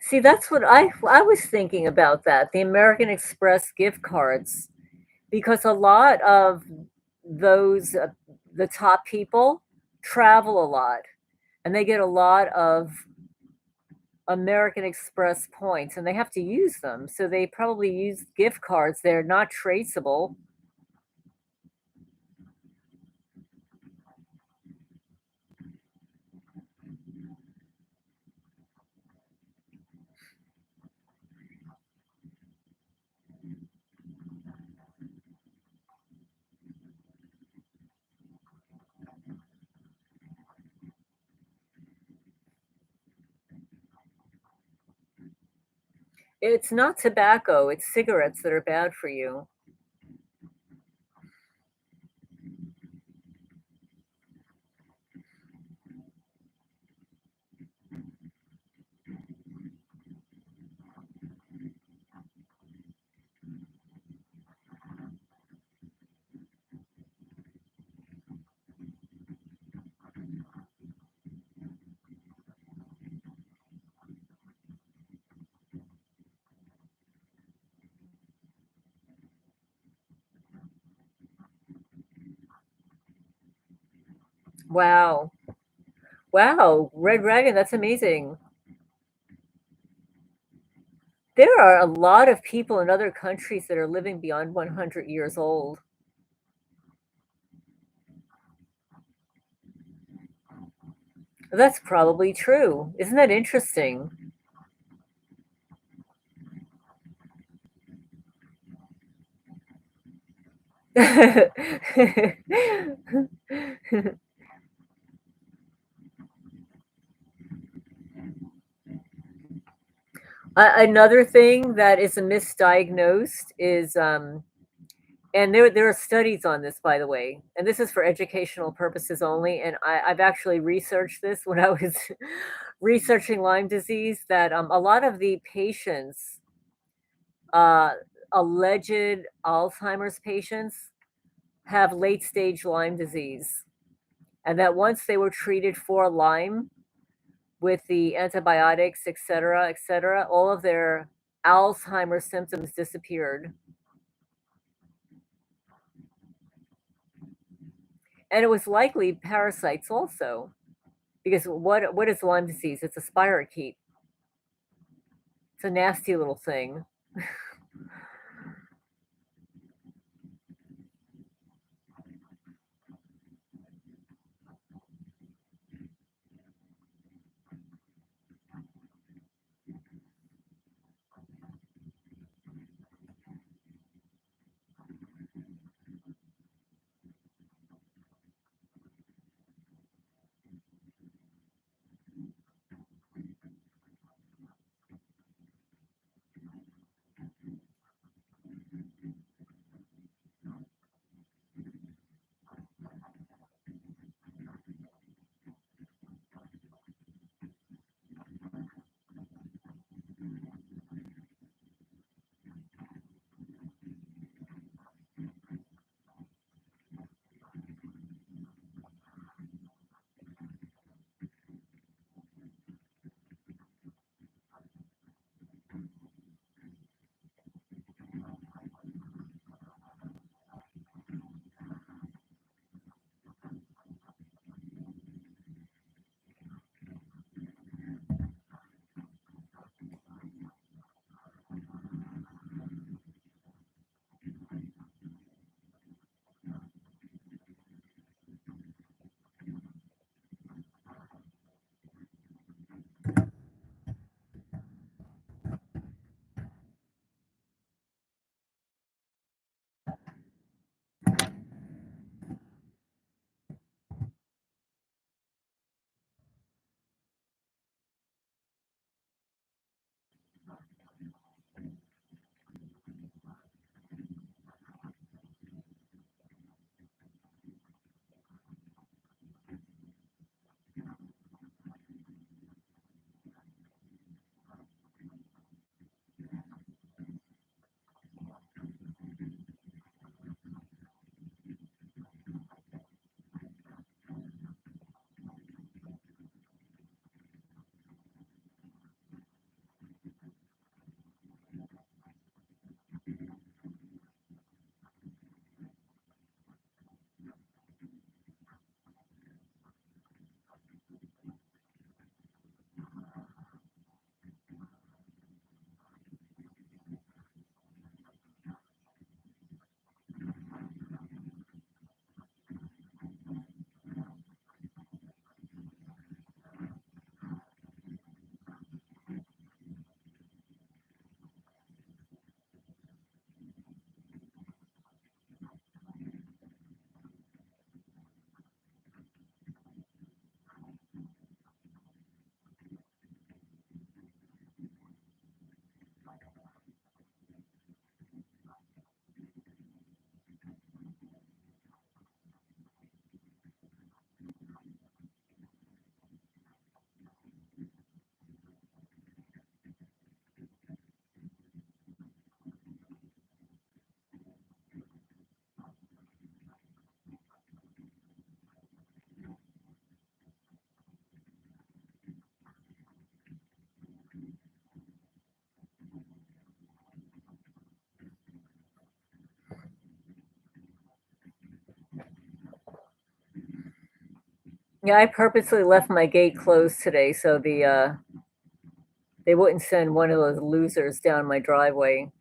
See, that's what I was thinking about that, the American Express gift cards, because a lot of those the top people travel a lot and they get a lot of American Express points and they have to use them. So they probably use gift cards. They're not traceable. It's not tobacco, it's cigarettes that are bad for you. Wow. Wow, Red Dragon, that's amazing. There are a lot of people in other countries that are living beyond 100 years old. That's probably true. Isn't that interesting? Another thing that is a misdiagnosed is, and there are studies on this, by the way, and this is for educational purposes only. And I've actually researched this when I was researching Lyme disease. That a lot of the patients, uh, alleged Alzheimer's patients, have late stage Lyme disease, and that once they were treated for Lyme with the antibiotics, et cetera, all of their Alzheimer's symptoms disappeared. And it was likely parasites also, because what is Lyme disease? It's a spirochete. It's a nasty little thing. Yeah, I purposely left my gate closed today so they wouldn't send one of those losers down my driveway.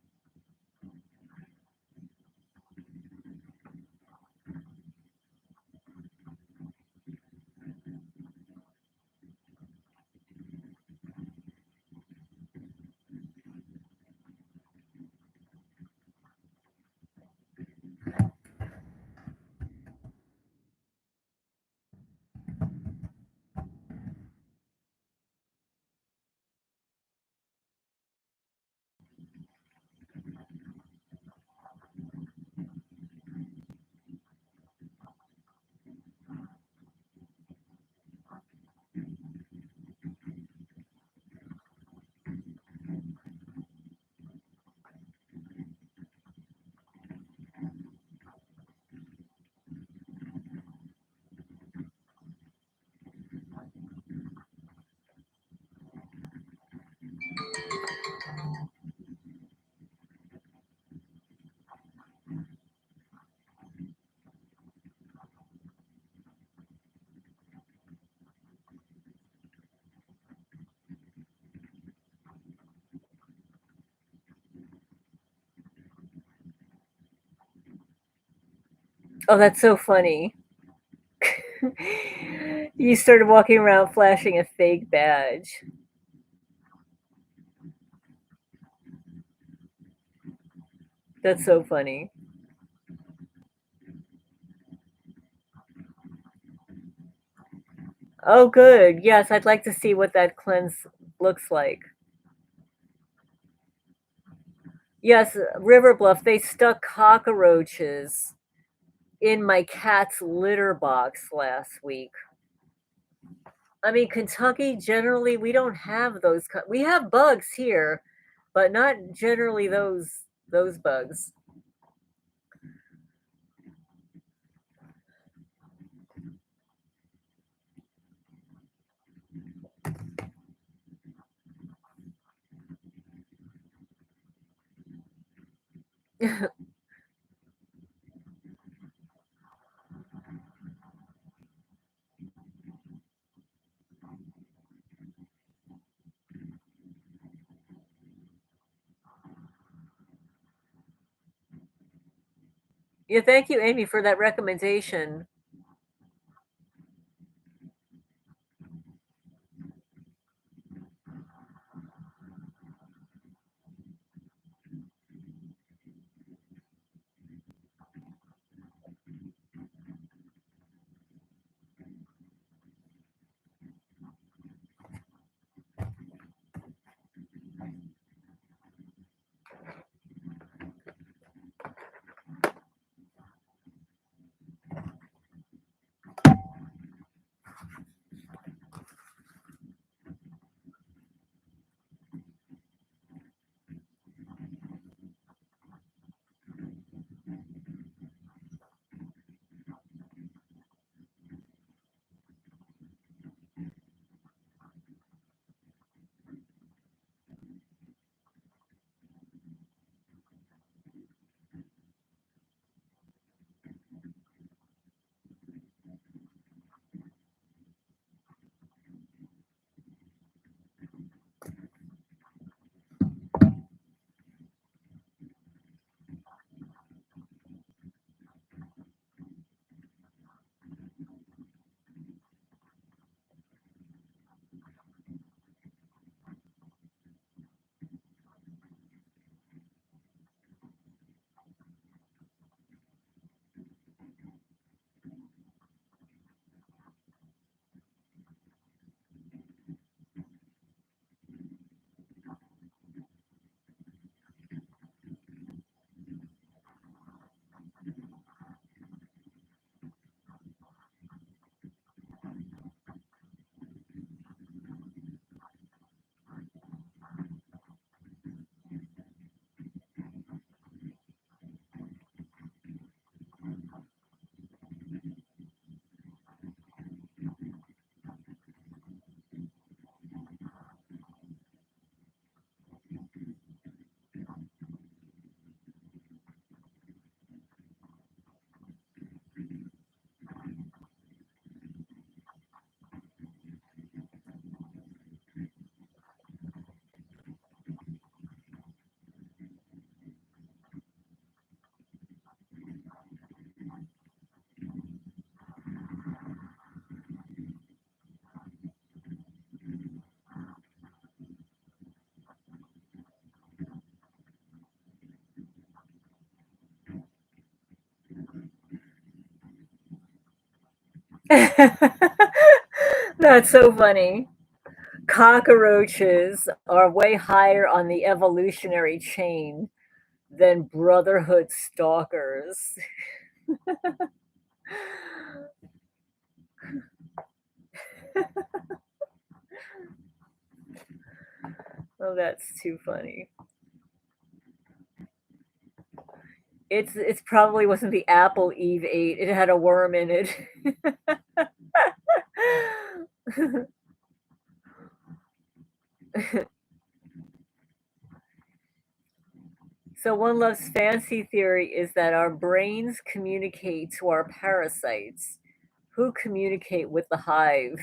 Oh, that's so funny. You started walking around flashing a fake badge. That's so funny. Oh, good. Yes, I'd like to see what that cleanse looks like. Yes, River Bluff, they stuck cockroaches in my cat's litter box last week. I mean, Kentucky, generally, we don't have those. We have bugs here, but not generally those bugs. Yeah, thank you, Amy, for that recommendation. That's so funny. Cockroaches are way higher on the evolutionary chain than brotherhood stalkers. Oh, that's too funny. It's probably wasn't the apple Eve ate. It had a worm in it. So one love's fancy theory is that our brains communicate to our parasites, who communicate with the hive.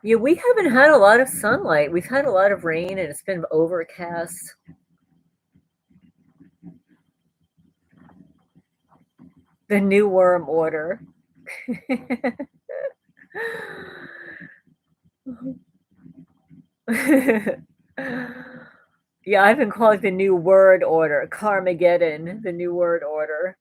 Yeah, we haven't had a lot of sunlight. We've had a lot of rain and it's been overcast. The new worm order. Yeah, I've been calling the new word order Carmageddon, the new word order.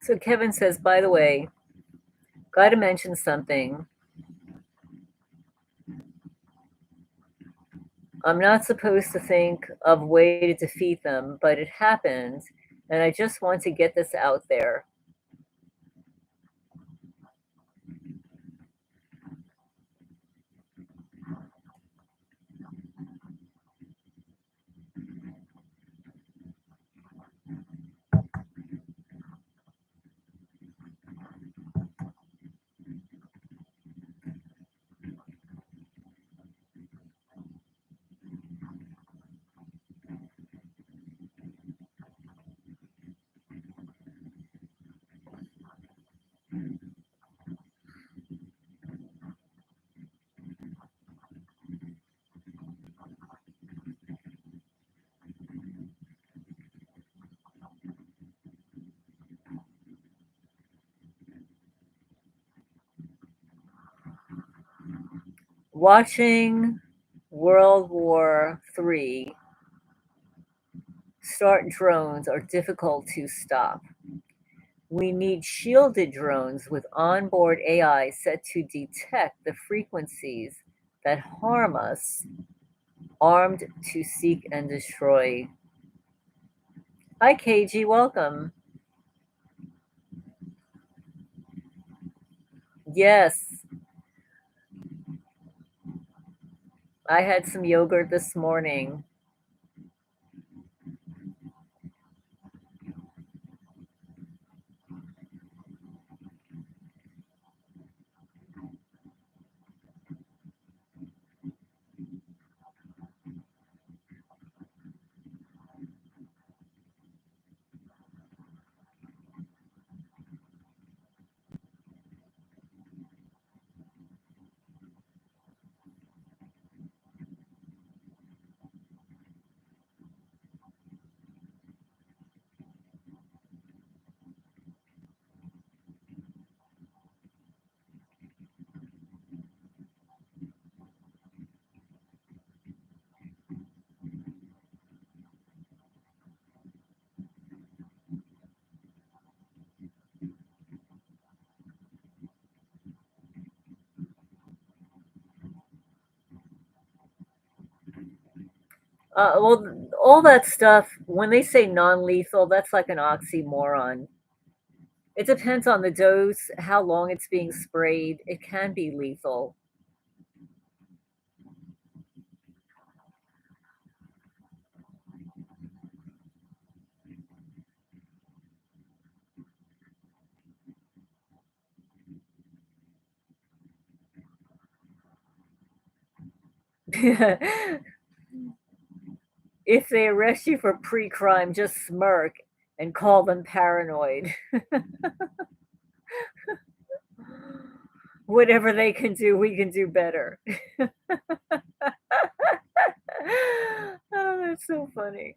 So Kevin says, by the way, got to mention something. I'm not supposed to think of a way to defeat them, but it happened, and I just want to get this out there. Watching World War III start drones are difficult to stop. We need shielded drones with onboard AI set to detect the frequencies that harm us, armed to seek and destroy. Hi, KG, welcome. Yes, I had some yogurt this morning. Well, all that stuff, when they say non lethal, that's like an oxymoron. It depends on the dose, how long it's being sprayed. It can be lethal. If they arrest you for pre crime, just smirk and call them paranoid. Whatever they can do, we can do better. Oh, that's so funny.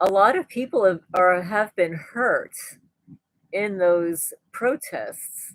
A lot of people have been hurt in those protests.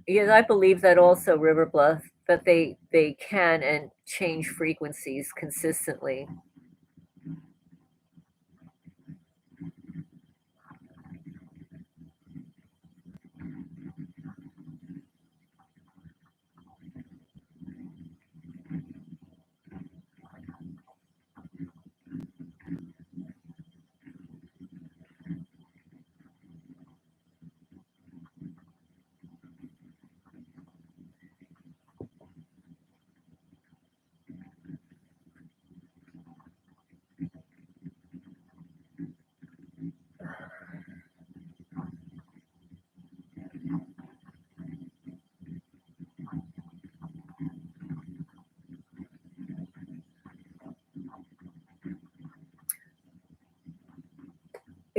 Yes, I believe that also, River Bluff, that they can and change frequencies consistently.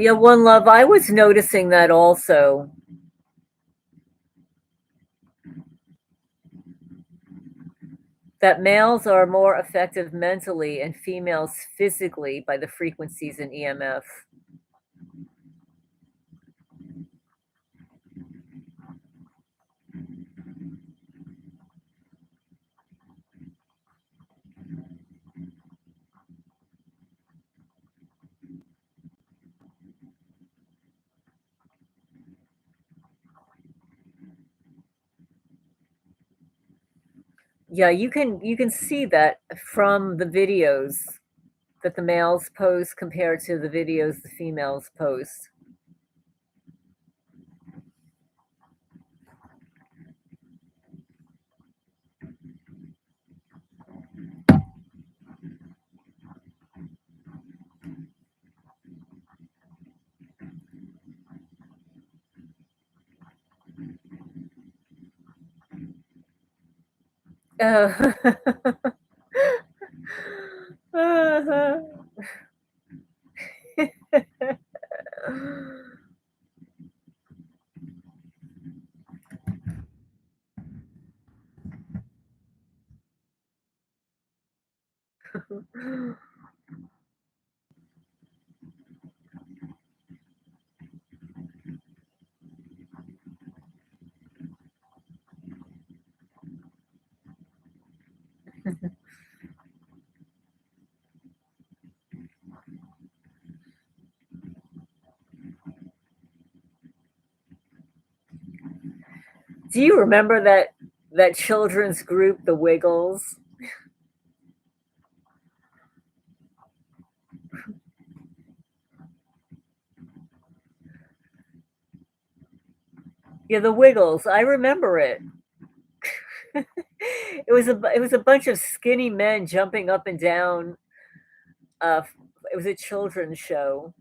Yeah, one love. I was noticing that also. That males are more effective mentally and females physically by the frequencies in EMF. Yeah, you can see that from the videos that the males post compared to the videos the females post. Uh, uh-huh. Do you remember that children's group, the Wiggles? Yeah, the Wiggles. I remember it. It was a bunch of skinny men jumping up and down. Uh, it was a children's show.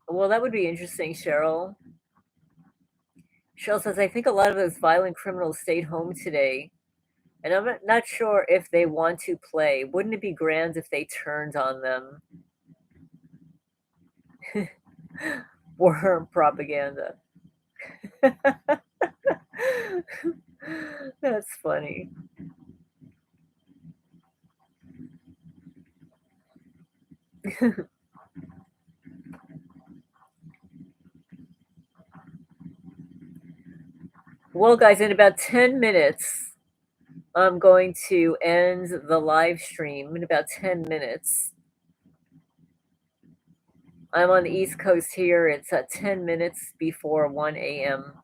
Well, that would be interesting, Cheryl. Cheryl says, I think a lot of those violent criminals stayed home today, and I'm not sure if they want to play. Wouldn't it be grand if they turned on them? Worm propaganda. That's funny. Well, guys, in about 10 minutes, I'm going to end the live stream in about 10 minutes. I'm on the East Coast here. It's at 10 minutes before 1 a.m.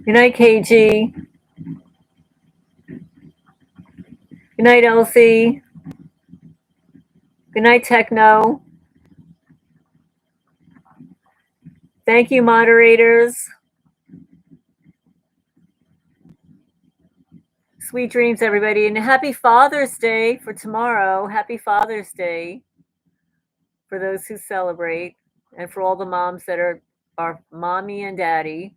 Good night, KG. Good night, Elsie. Good night, Techno. Thank you, moderators. Sweet dreams, everybody. And happy Father's Day for tomorrow. Happy Father's Day for those who celebrate, and for all the moms that are mommy and daddy.